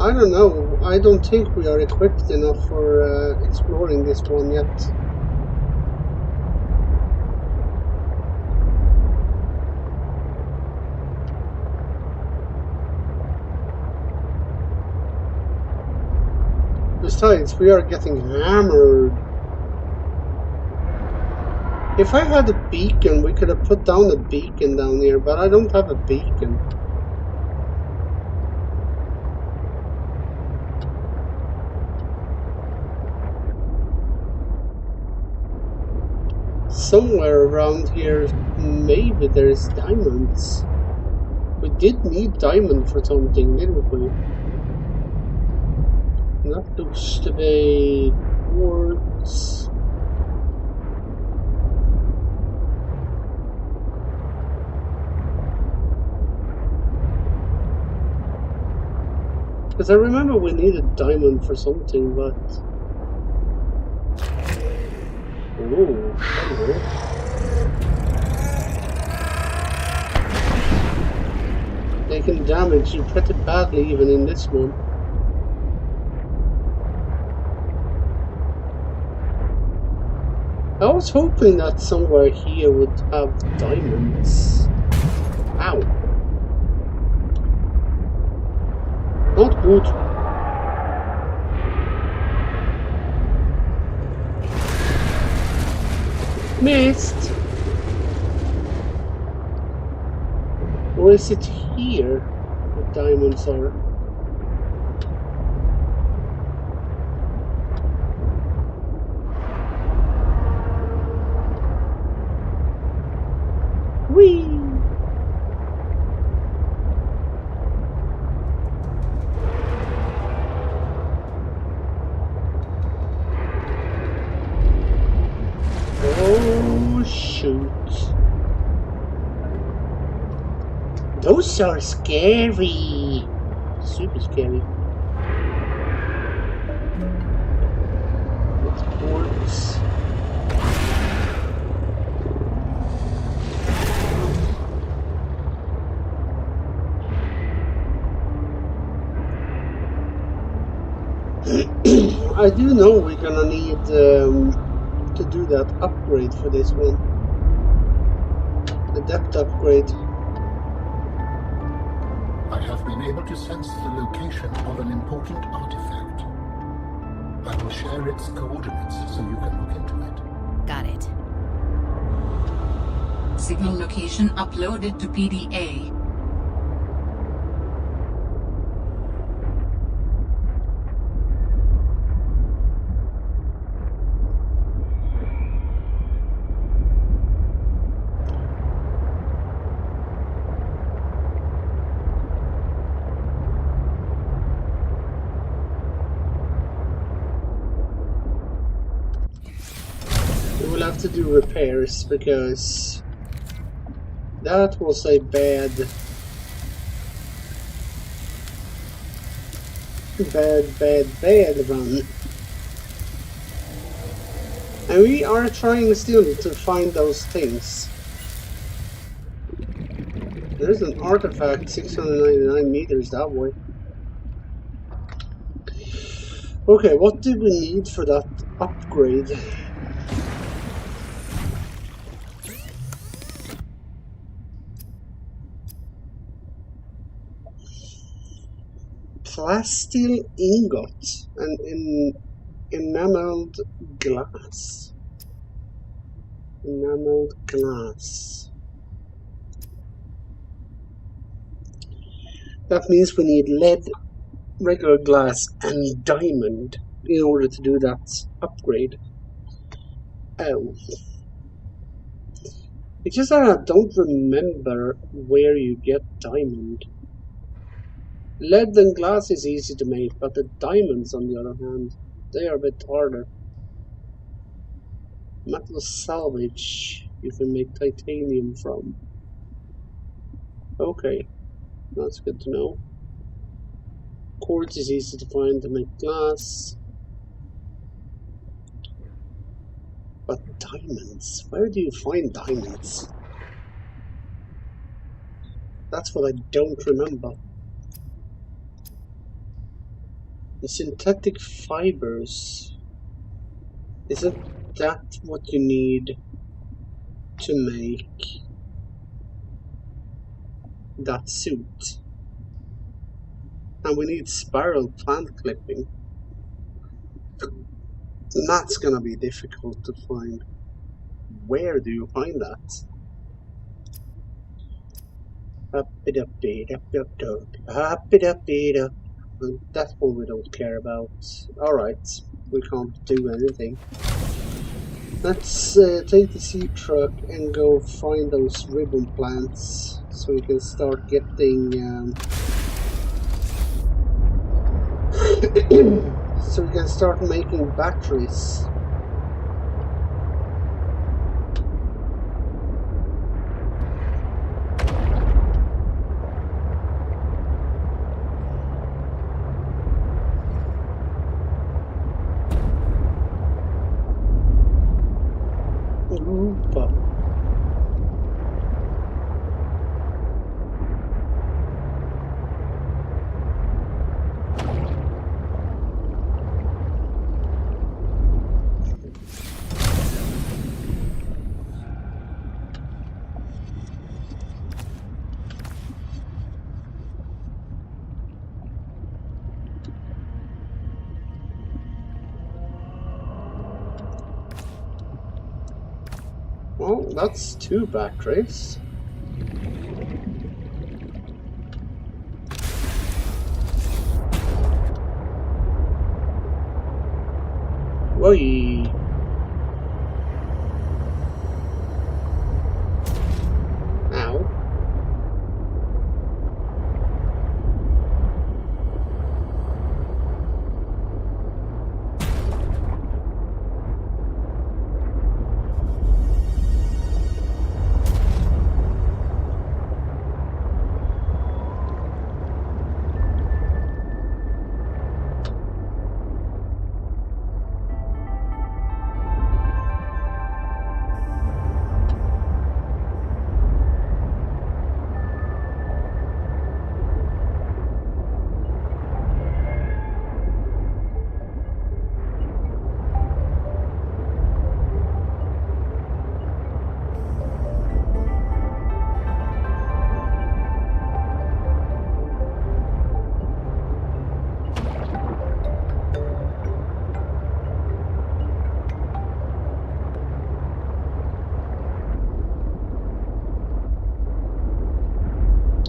I don't know. I don't think we are equipped enough for exploring this one yet. Besides, we are getting hammered. If I had a beacon, we could have put down a beacon down here, but I don't have a beacon. Somewhere around here, maybe there's diamonds. We did need diamond for something, didn't we? That looks to be quartz. Because I remember we needed diamond for something, but... Ooh, hello. They can damage you pretty badly even in this one. I was hoping that somewhere here would have diamonds. Ow. Not good. Missed. Or is it here the diamonds are? Whee! Oh, shoot. Those are scary. Super scary. It's quartz. I do know we're gonna need to do that upgrade for this one. The depth upgrade. I have been able to sense the location of an important artifact. I will share its coordinates so you can look into it. Got it. Signal location uploaded to PDA. We'll have to do repairs because that was a bad run. And we are trying still to find those things. There's an artifact 699 meters that way. Okay, what do we need for that upgrade? Plasteel ingot and enameled glass. Enameled glass. That means we need lead, regular glass, and diamond in order to do that upgrade. Oh. It's just that I don't remember where you get diamond. Lead and glass is easy to make, but the diamonds, on the other hand, they are a bit harder. Metal salvage you can make titanium from. Okay, that's good to know. Quartz is easy to find to make glass. But diamonds, where do you find diamonds? That's what I don't remember. The synthetic fibers. Isn't that what you need to make that suit? And we need spiral plant clipping. And that's gonna be difficult to find. Where do you find that? Up it up it up up up up it up it up. That's what we don't care about. Alright, we can't do anything. Let's take the seed truck and go find those ribbon plants so we can start getting so we can start making batteries. Opa. Well, that's 2 batteries. Whee! Ow.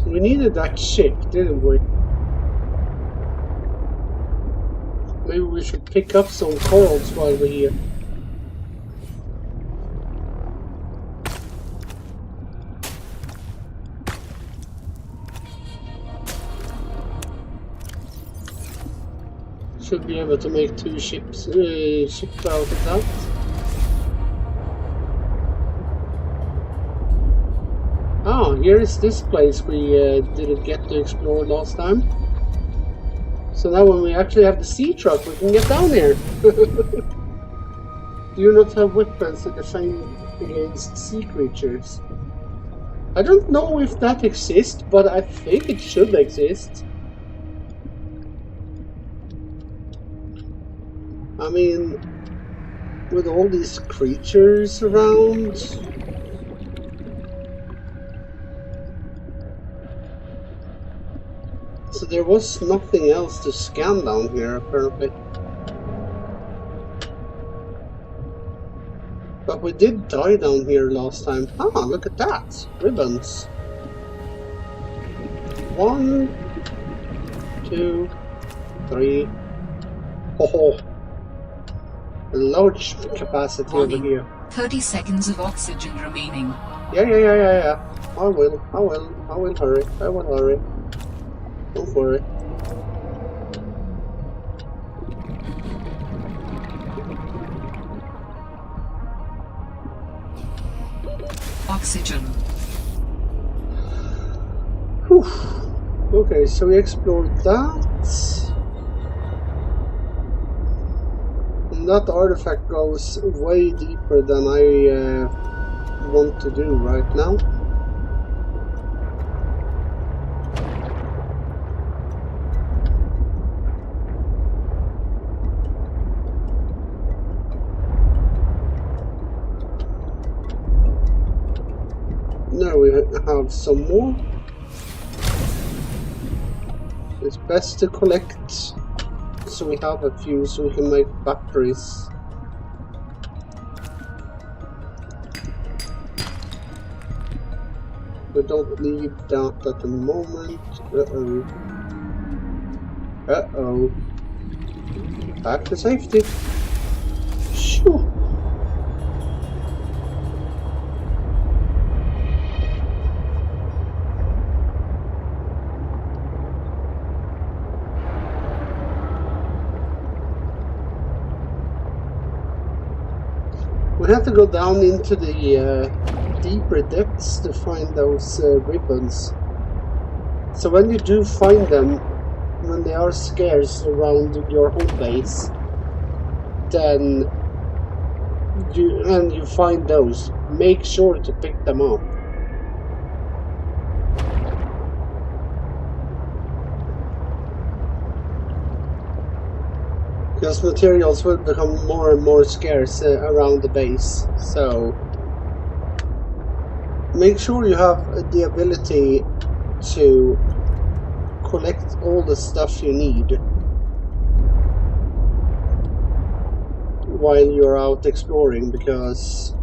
We needed that ship, didn't we? Maybe we should pick up some corals while we're here. Should be able to make 2 ships out of that. Oh, here is this place we didn't get to explore last time. So now when we actually have the sea truck, we can get down here. Do you not have weapons to defend against sea creatures? I don't know if that exists, but I think it should exist. I mean, with all these creatures around... So there was nothing else to scan down here, apparently. But we did die down here last time. Ah, look at that! Ribbons. 1, 2, 3. Oh, a large capacity over here. 30 seconds of oxygen remaining. Yeah. I will hurry. I will hurry. Go for it. Oxygen. Whew. Okay, so we explored that. And that artifact goes way deeper than I want to do right now. Now we have some more. It's best to collect so we have a few so we can make batteries. We don't need that at the moment. Uh-oh. Uh-oh. Back to safety. Shoo. We have to go down into the deeper depths to find those ribbons. So when you do find them, when they are scarce around your home base, then you find those, make sure to pick them up. Because materials will become more and more scarce around the base, so make sure you have the ability to collect all the stuff you need while you're out exploring, because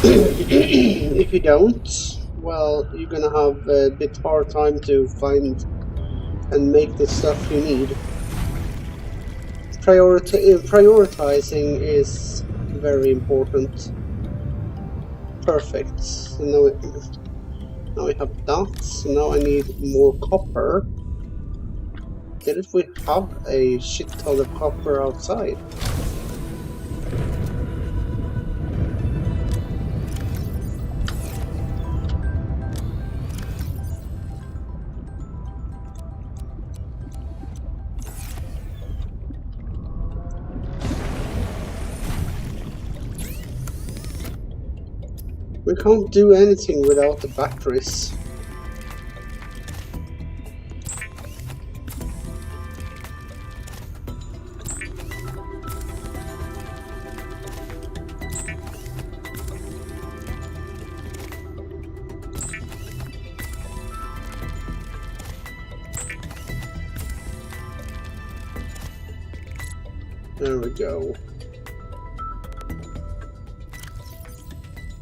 if you don't, well, you're gonna have a bit hard time to find and make the stuff you need. Prioritizing is very important. Perfect. So now we have that. So now I need more copper. Didn't we have a shit ton of copper outside? We can't do anything without the batteries. There we go.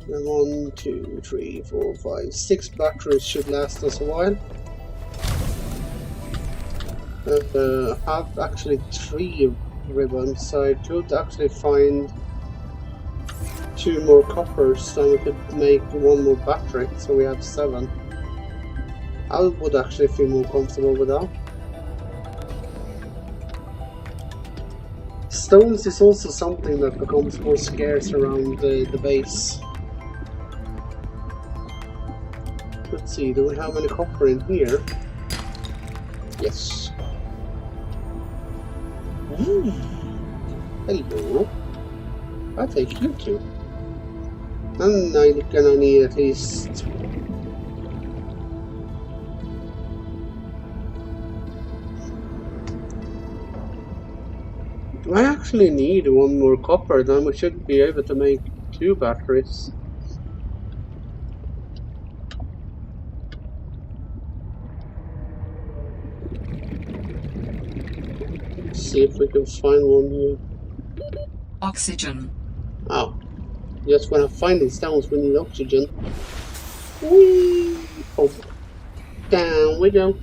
And 1, 2, 3, 4, 5, 6 batteries should last us a while. I have actually 3 ribbons, so I could actually find 2 more coppers, and we could make 1 more battery, so we have 7. I would actually feel more comfortable with that. Stones is also something that becomes more scarce around the base. Let's see, do we have any copper in here? Yes. Hello. I'll take you too. And I'm gonna need at least... I actually need 1 more copper, then we should be able to make 2 batteries. See if we can find 1 here. Oxygen. Oh. Just when I'm finding stones we need oxygen. Whee! Oh. Down we go.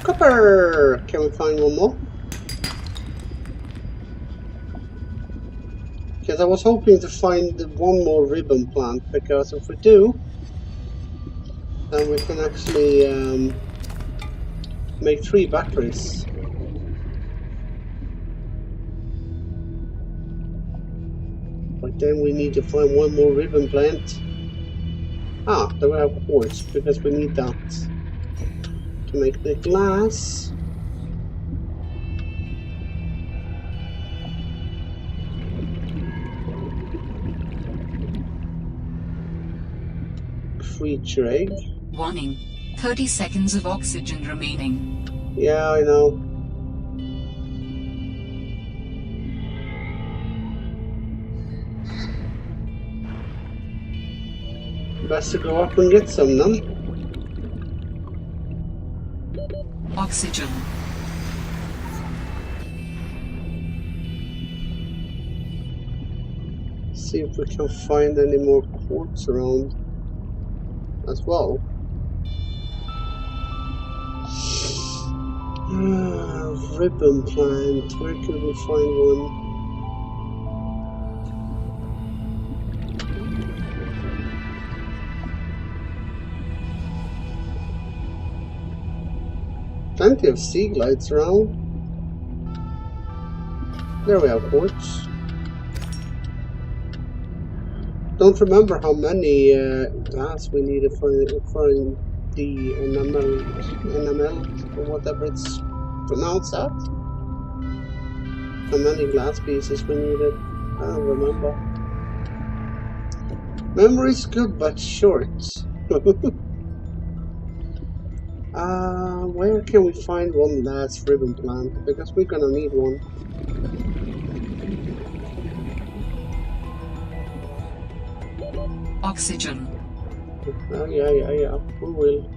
Copper! Can we find 1 more? Because I was hoping to find 1 more ribbon plant, because if we do, then we can actually make 3 batteries. But then we need to find 1 more ribbon plant. Ah, then we have quartz, because we need that to make the glass. Creature egg. Warning. 30 seconds of oxygen remaining. Yeah, I know. Best to go up and get some then. Oxygen. See if we can find any more quartz around as well. Ribbon plant, where can we find 1? Plenty of sea glides around. There we have quartz. Don't remember how many glass we needed for the enamel or whatever it's pronounced at. How many glass pieces we needed? I don't remember. Memory's good but short. Where can we find one last ribbon plant? Because we're gonna need one. Oxygen. Oh yeah. We will.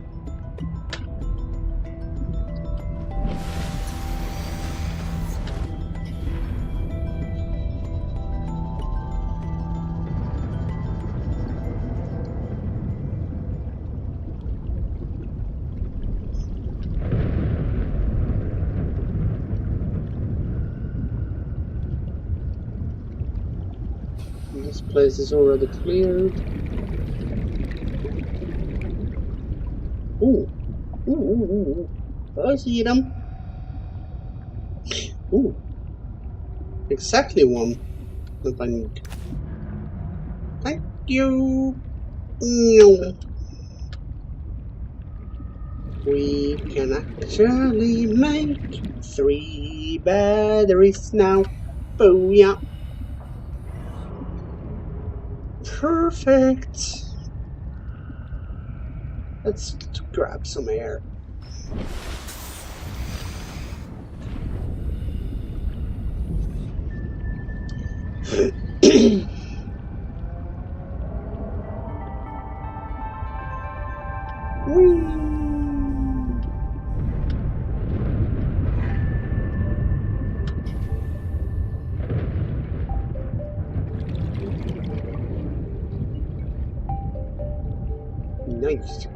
This place is already cleared. Ooh. Ooh. I see them. Ooh. Exactly one that I need. Thank you. We can actually make 3 batteries now. Booyah. Perfect. Let's grab some air. Whee! Nice.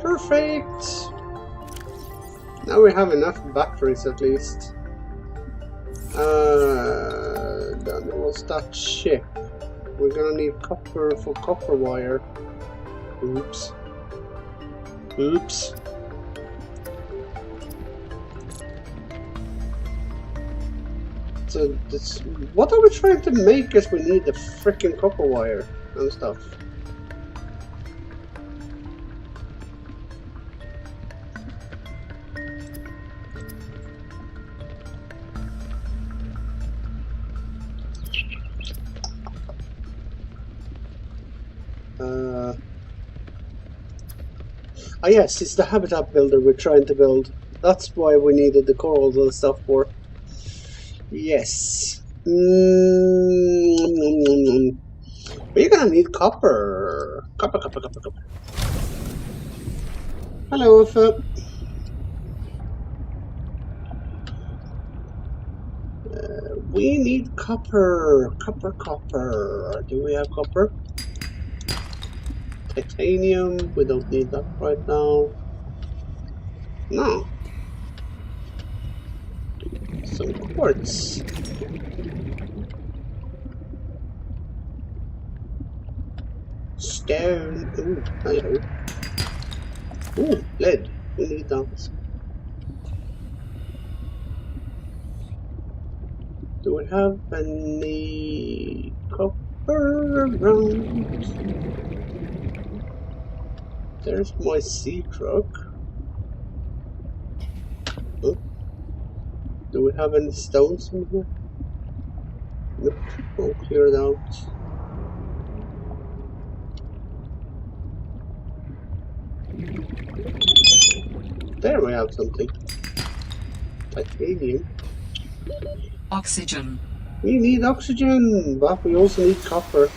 Perfect! Now we have enough batteries at least. Then what's that ship? We're gonna need copper for copper wire. Oops. Oops. So this, what are we trying to make as we need the freaking copper wire and stuff? Ah yes, it's the habitat builder we're trying to build. That's why we needed the corals and stuff for. Yes. We're gonna need copper. Copper. Hello, Alpha. We need copper. Copper. Do we have copper? Titanium. We don't need that right now. No. Some quartz. Stone. Ooh, hello. Ooh, lead. We need that. Do we have any copper around? There's my sea truck. Oh. Do we have any stones in here? Nope, all cleared out. There we have something. Titanium. Oxygen. We need oxygen, but we also need copper.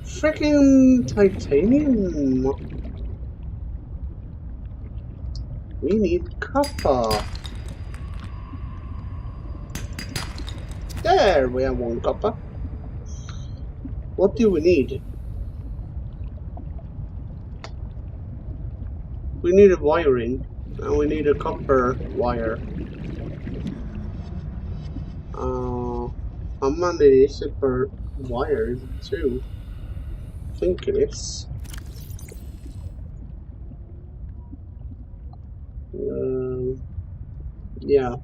Freaking titanium. We need copper. There, we have 1 copper. What do we need? We need a wiring, and we need a copper wire. How many is it per wire? Is it 2? I think it is. Yeah.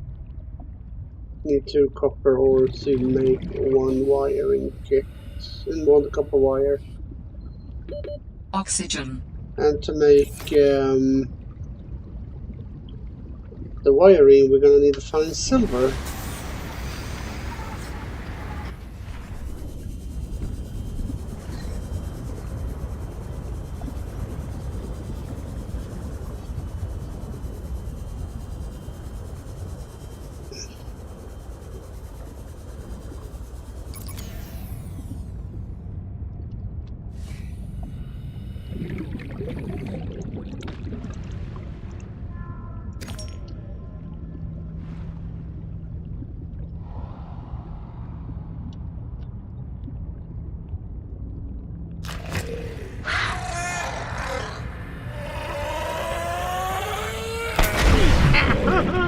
Need 2 copper ores to make 1 wiring kit and 1 copper wire. Oxygen. And to make the wiring, we're gonna need to find silver.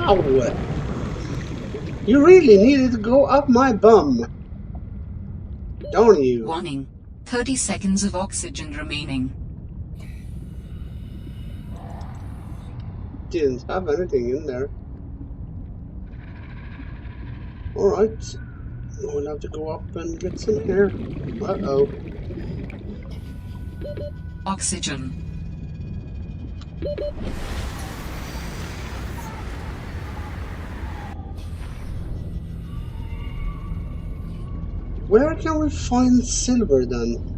Ow! You really needed to go up my bum, don't you? Warning. 30 seconds of oxygen remaining. Didn't have anything in there. Alright. We'll have to go up and get some air. Uh-oh. Oxygen. Where can we find silver then?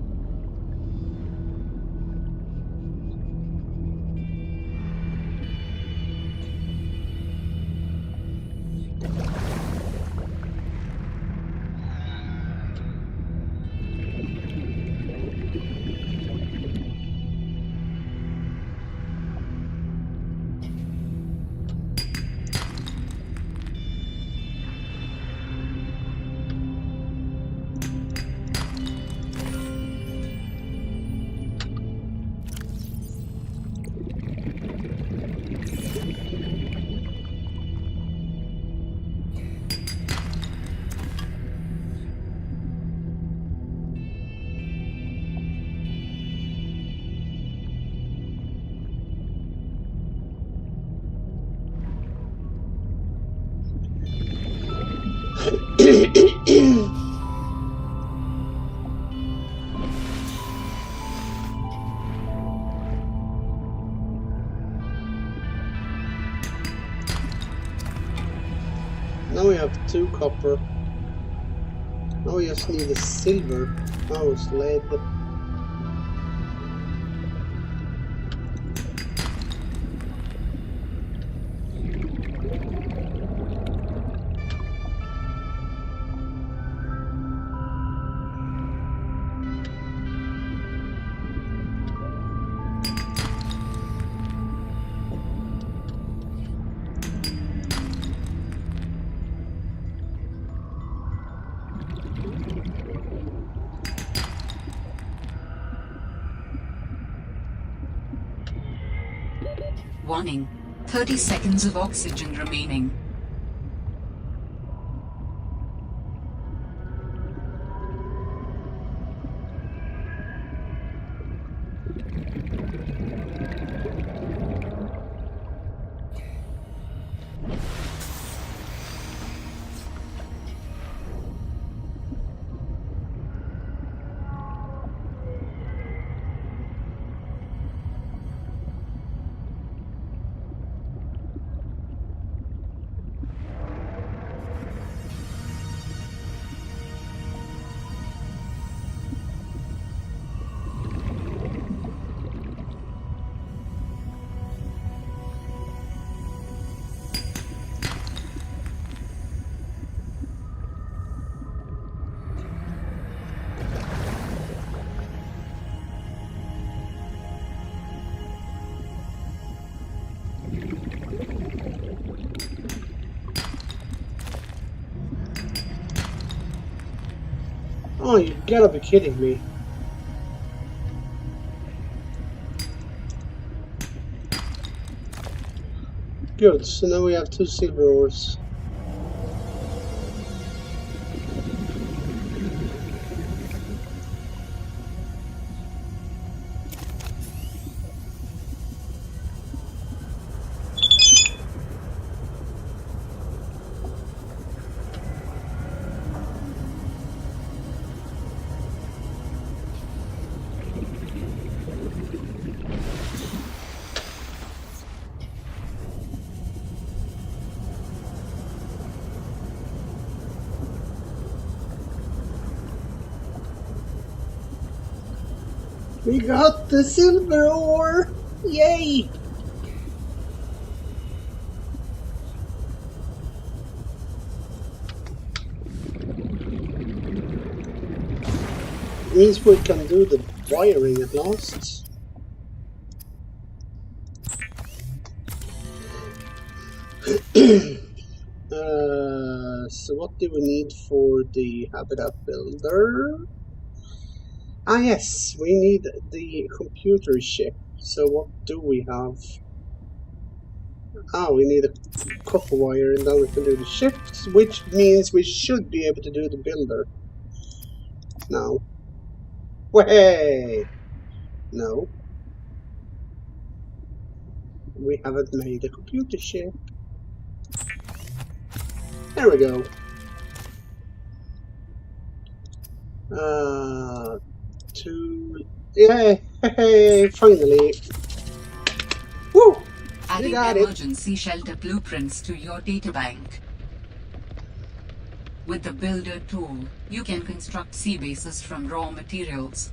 Now we have 2 copper. Now we just need a silver. Oh, it's lead. Warning. 30 seconds of oxygen remaining. Oh, you gotta be kidding me. Good, so now we have 2 silver ores. We got the silver ore! Yay! Means we can do the wiring at last. So what do we need for the habitat builder? Ah yes, we need the computer chip. So what do we have? Ah, we need a copper wire and then we can do the ships, which means we should be able to do the builder. Now. Way! No. We haven't made a computer chip. There we go. Yeah, hey, finally. Woo! We Adding got it. emergency shelter blueprints to your databank. With the Builder tool, you can construct sea bases from raw materials,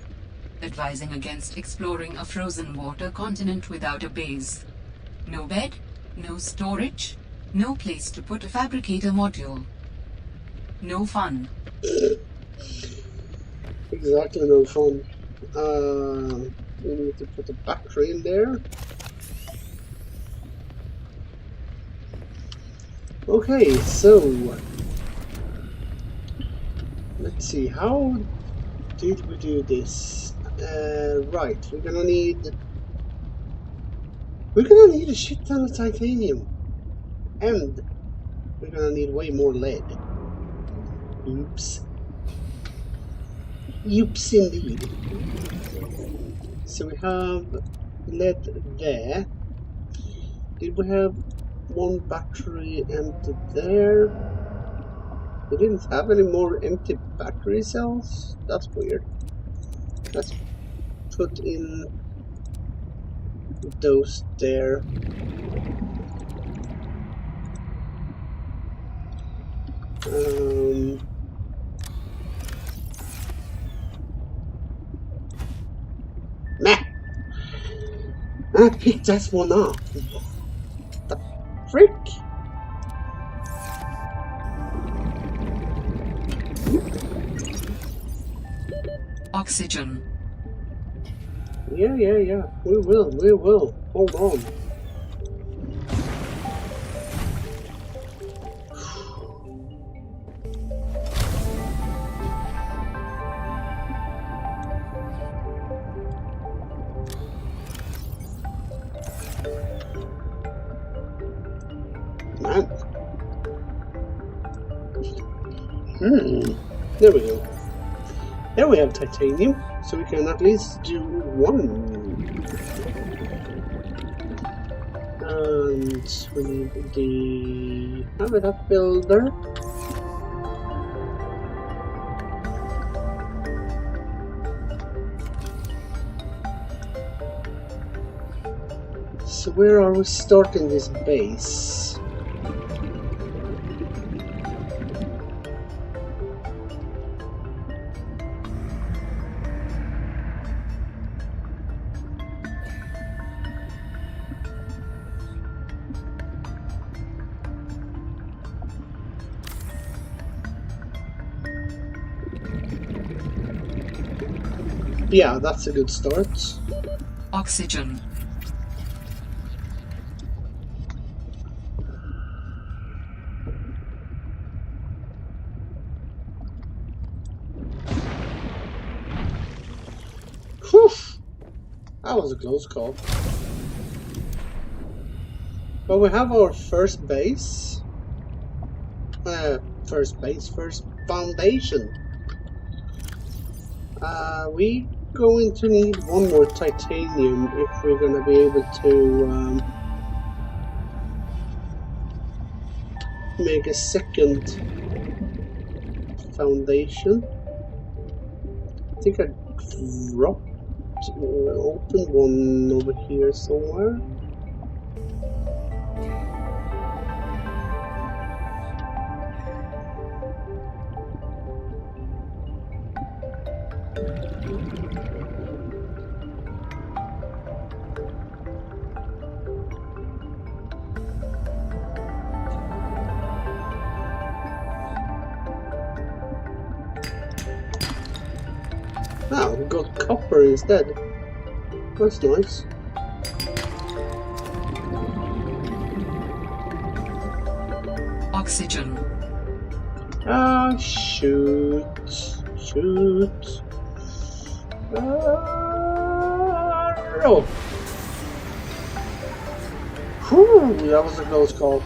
advising against exploring a frozen water continent without a base. No bed, no storage, no place to put a fabricator module. No fun. Exactly, no fun. We need to put a battery in there. Okay, so let's see, how did we do this? Right, we're gonna need a shit ton of titanium, and we're gonna need way more lead. Oops. Oops, indeed. So we have lead there. Did we have one battery empty there? We didn't have any more empty battery cells? That's weird. Let's put in those there. Meh! I picked that one up. The frick? Oxygen. Yeah. We will. Hold on. Man. There we go. There we have titanium, so we can at least do one. And we need the habitat builder. So where are we starting this base? Yeah, that's a good start. Oxygen. That was a close call. But we have our first base. First foundation. We going to need one more titanium if we're gonna be able to make a second foundation. I think I dropped opened one over here somewhere. Ah, we got copper instead. That's nice. Oxygen. Ah, shoot. Shoot. Oh. Whew, that was a close call.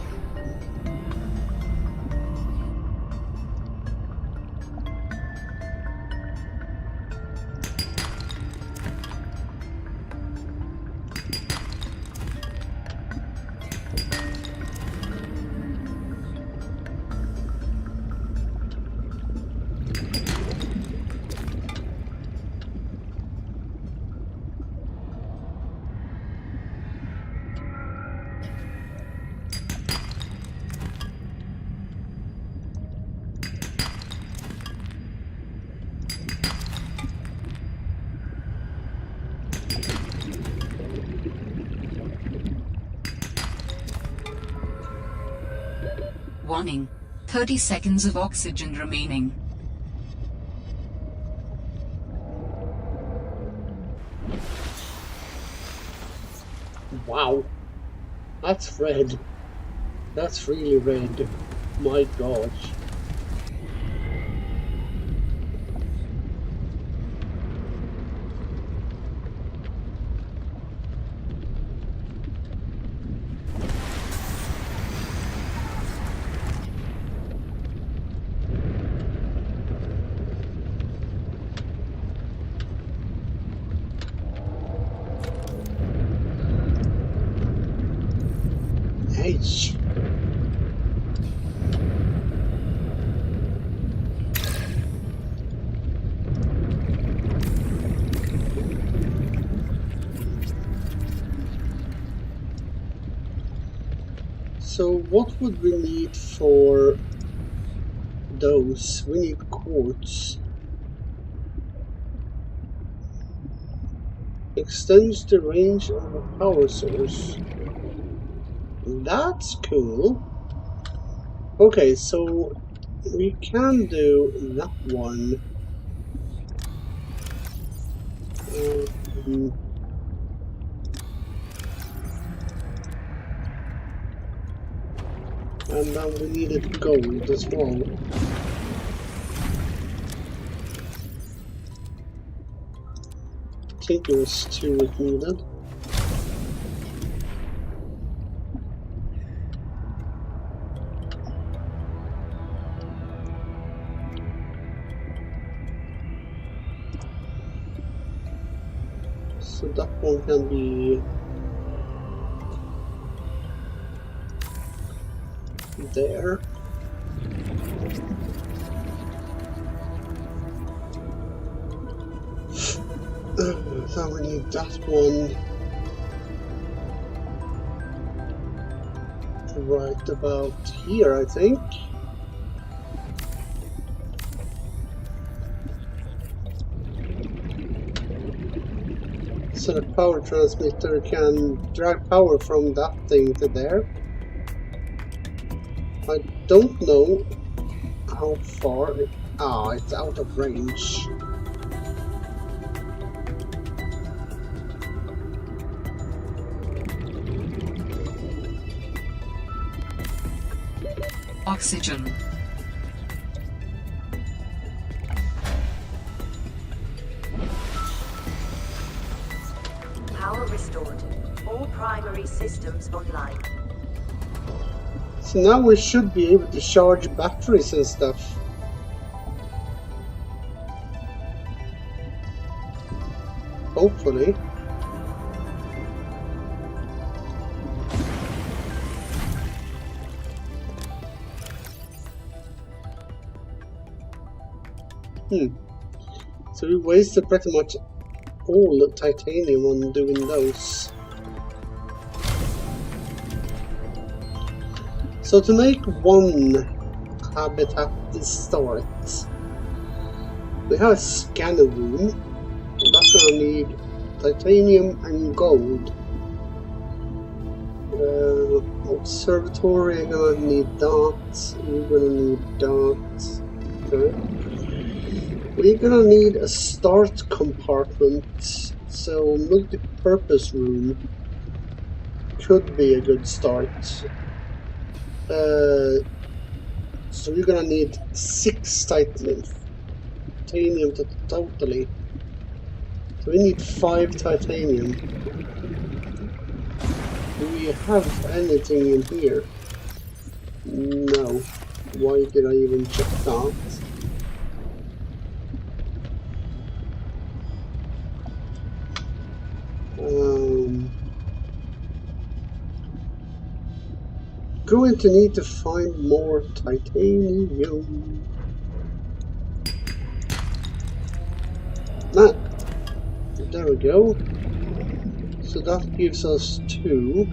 Warning. 30 seconds of oxygen remaining. Wow. That's red. That's really red. My gosh. H. So what would we need for those? We need quartz. Extends the range of a power source. That's cool. Okay, so we can do that one. And then we needed gold as well. I think it was 2 it needed. So that one can be there. Then we need that one right about here, I think. So the power transmitter can drag power from that thing to there. I don't know how far it... Ah, it's out of range. Oxygen. systems online. So now we should be able to charge batteries and stuff. Hopefully. So we wasted pretty much all the titanium on doing those. So to make one habitat to start, we have a scanner room. That's gonna need titanium and gold. Observatory, you're gonna need that. You're gonna need that. Okay. We're gonna need a start compartment, so multi-purpose room could be a good start. So we're gonna need 6 titanium totally. So we need 5 titanium. Do we have anything in here? No. Why did I even check that? Going to need to find more titanium. Nah. There we go. So that gives us 2.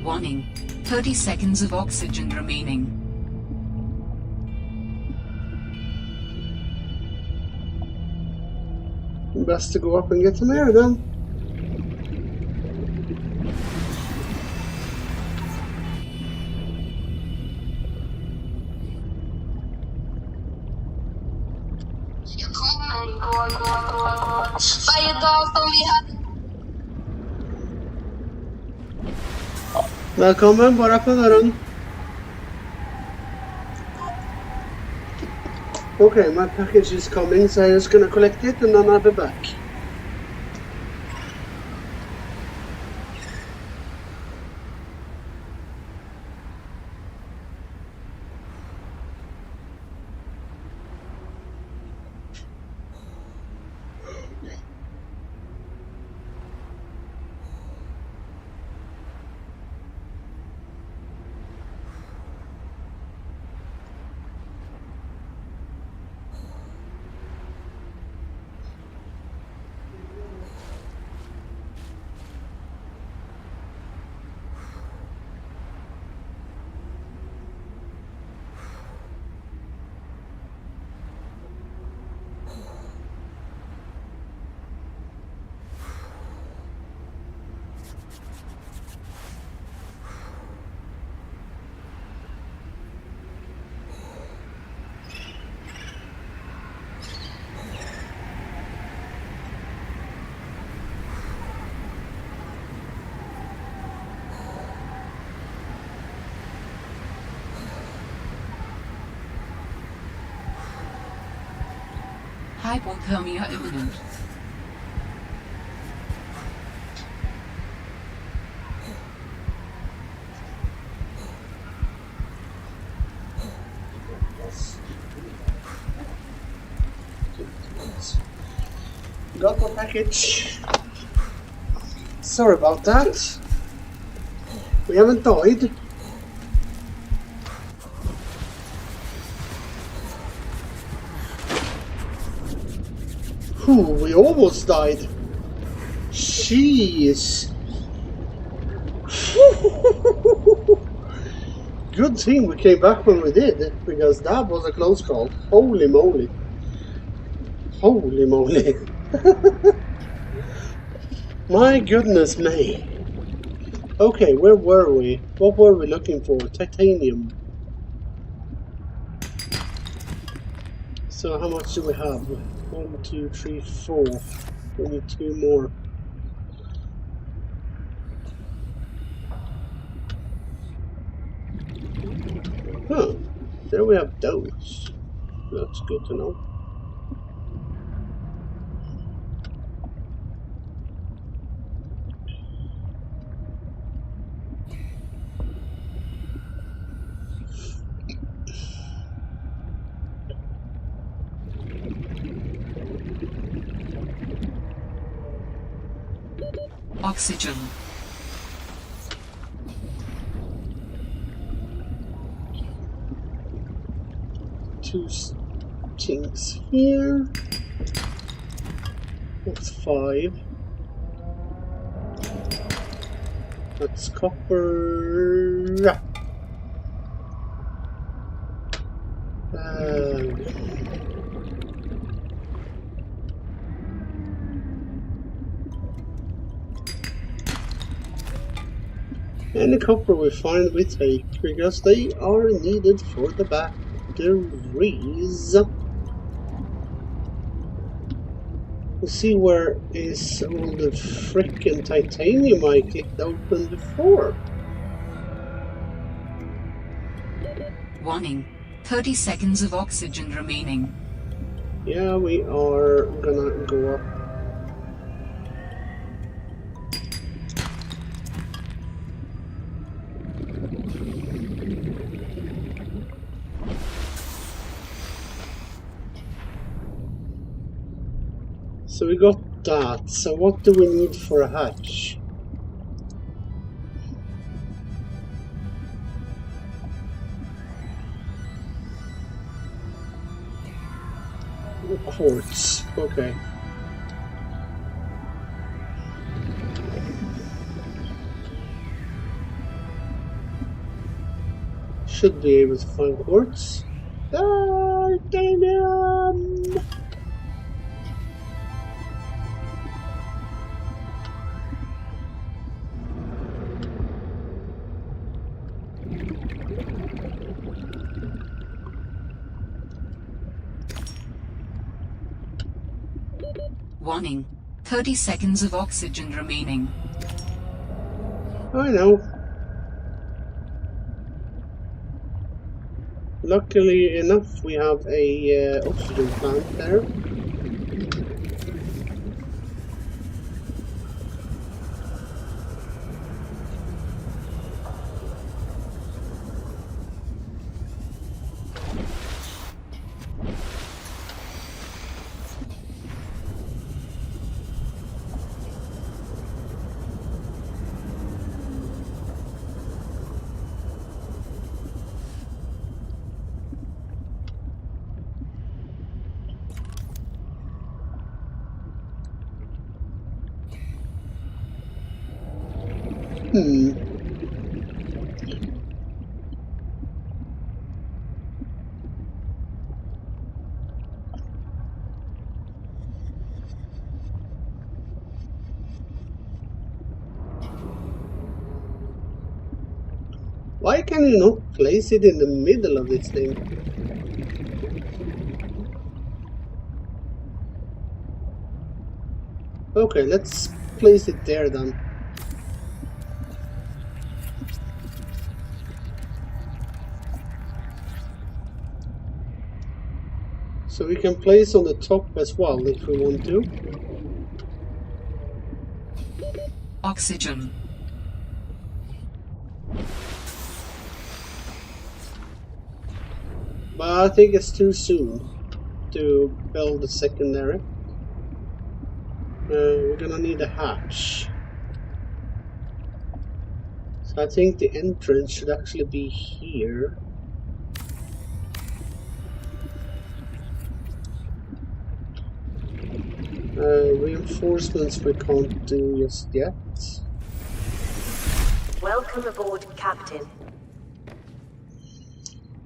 Warning, 30 seconds of oxygen remaining. Best to go up and get some air then. Välkommen, bara öppna dörren. Okay, my package is coming, so I'm just gonna collect it and then I'll be back. Hypothermia imminent. Got the package. Sorry about that. We haven't died. We almost died. Jeez. Good thing we came back when we did, because that was a close call. Holy moly. Holy moly. My goodness me. Okay, where were we? What were we looking for? Titanium. So how much do we have? 1, 2, 3, 4. We need 2 more. Huh. There we have those. That's good to know. Oxygen. Two things here. That's 5. That's copper. Any copper we find we take, because they are needed for the batteries. Let's see where is all the frickin' titanium I clicked open before. Warning. 30 seconds of oxygen remaining. Yeah, we are gonna go up. So we got that. So what do we need for a hatch? Quartz. Okay. Should be able to find quartz. Titanium! Warning. 30 seconds of oxygen remaining. I know. Luckily enough, we have a oxygen plant there. Why can you not place it in the middle of this thing? Okay, let's place it there then. So we can place on the top as well if we want to. Oxygen. But I think it's too soon to build a secondary. We're gonna need a hatch. So I think the entrance should actually be here. Reinforcements we can't do just yet. Welcome aboard, Captain.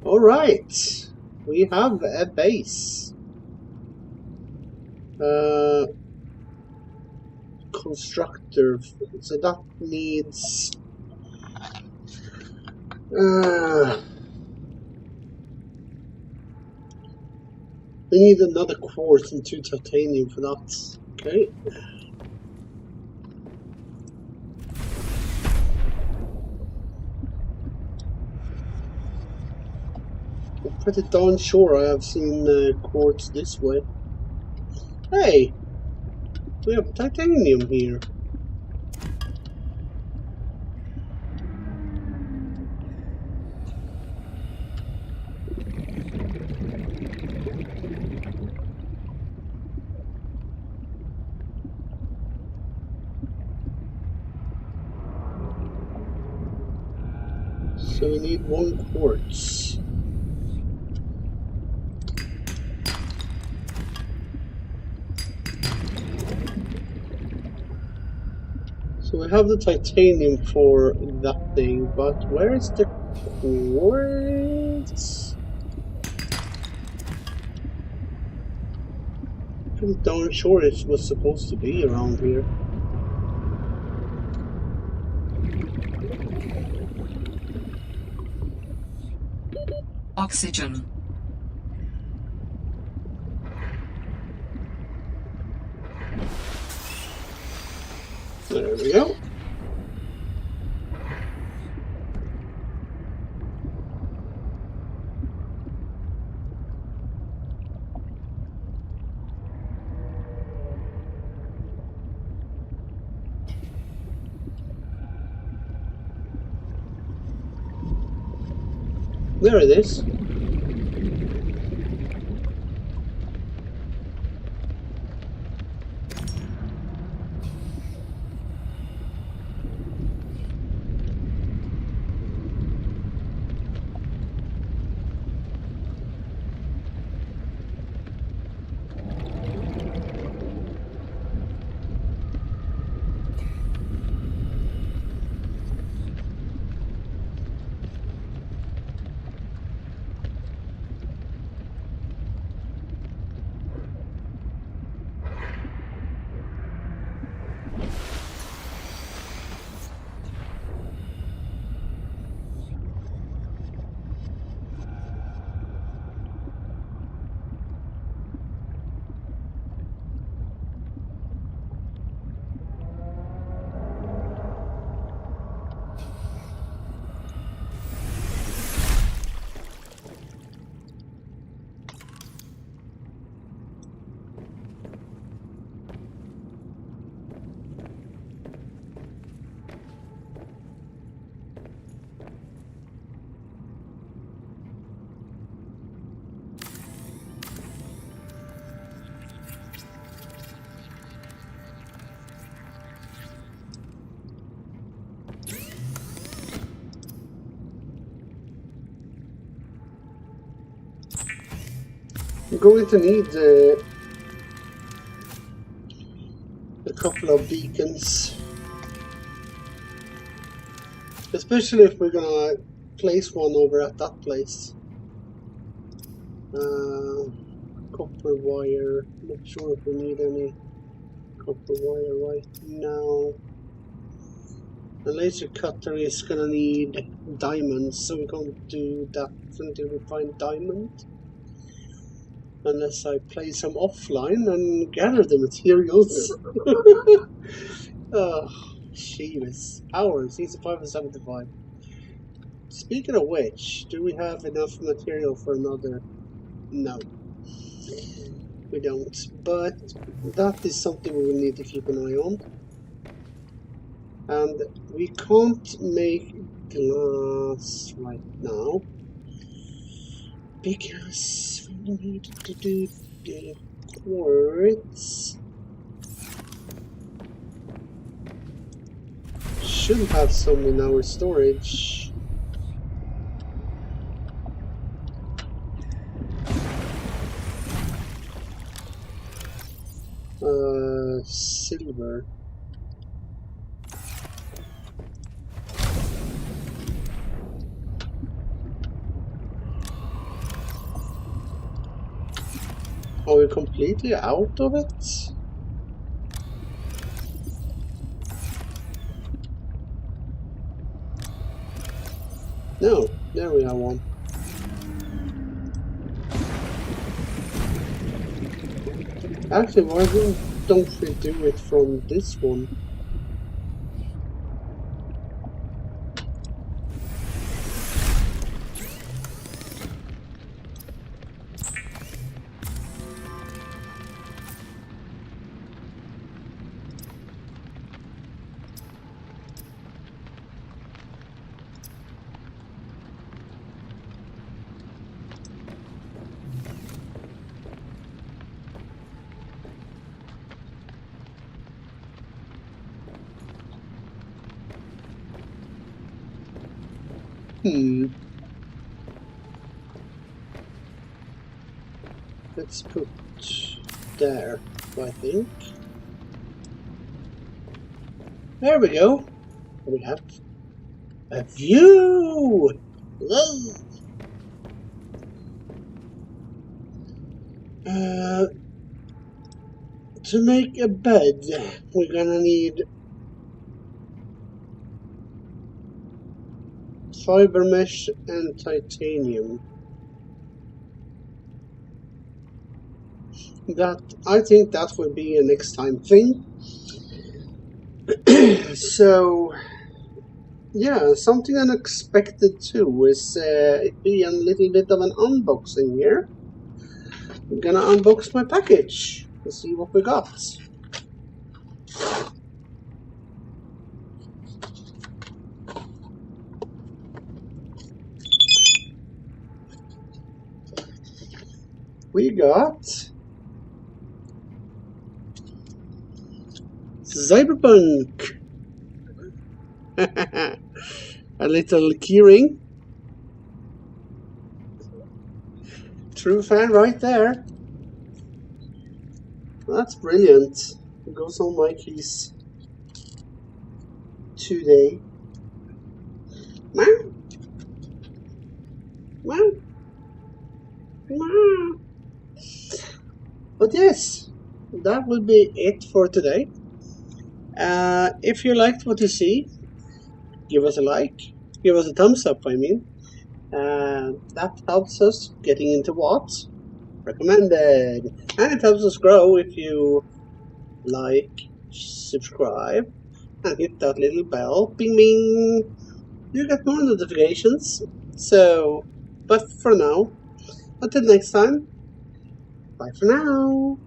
Alright, we have a base. Constructor, so that needs We need another quartz and 2 titanium for that. Okay. I'm pretty darn sure I have seen quartz this way. Hey! We have titanium here. So we need 1 quartz. So we have the titanium for that thing, but where is the quartz? Pretty darn sure it was supposed to be around here. Oxygen. There we go. There it is. We're going to need a couple of beacons, especially if we're gonna place one over at that place. Copper wire. Not sure if we need any copper wire right now. The laser cutter is gonna need diamonds, so we can't do that until we find diamond. Unless I play some offline and gather the materials. Oh, jeez. Hours. He's 575. Speaking of which, do we have enough material for another? No. We don't. But that is something we will need to keep an eye on. And we can't make glass right now, because we need to do the quartz. Should have some in our storage. Silver. Are we completely out of it? No, there we have one. Actually, why don't we do it from this one? Let's put there, I think. There we go. We have a view! Whoa. To make a bed, we're gonna need fiber mesh and titanium. I think that will be a next time thing. So yeah, something unexpected too is it be a little bit of an unboxing here. I'm gonna unbox my package to see what we got. We got Cyberpunk. A little keyring. True fan right there. That's brilliant. It goes on my keys today. Meow. Meow. Meow. But yes, that will be it for today. If you liked what you see, give us a like. Give us a thumbs up, I mean. That helps us getting into what? Recommended. And it helps us grow if you like, subscribe, and hit that little bell. Bing bing. You get more notifications. So, but for now, until next time, bye for now.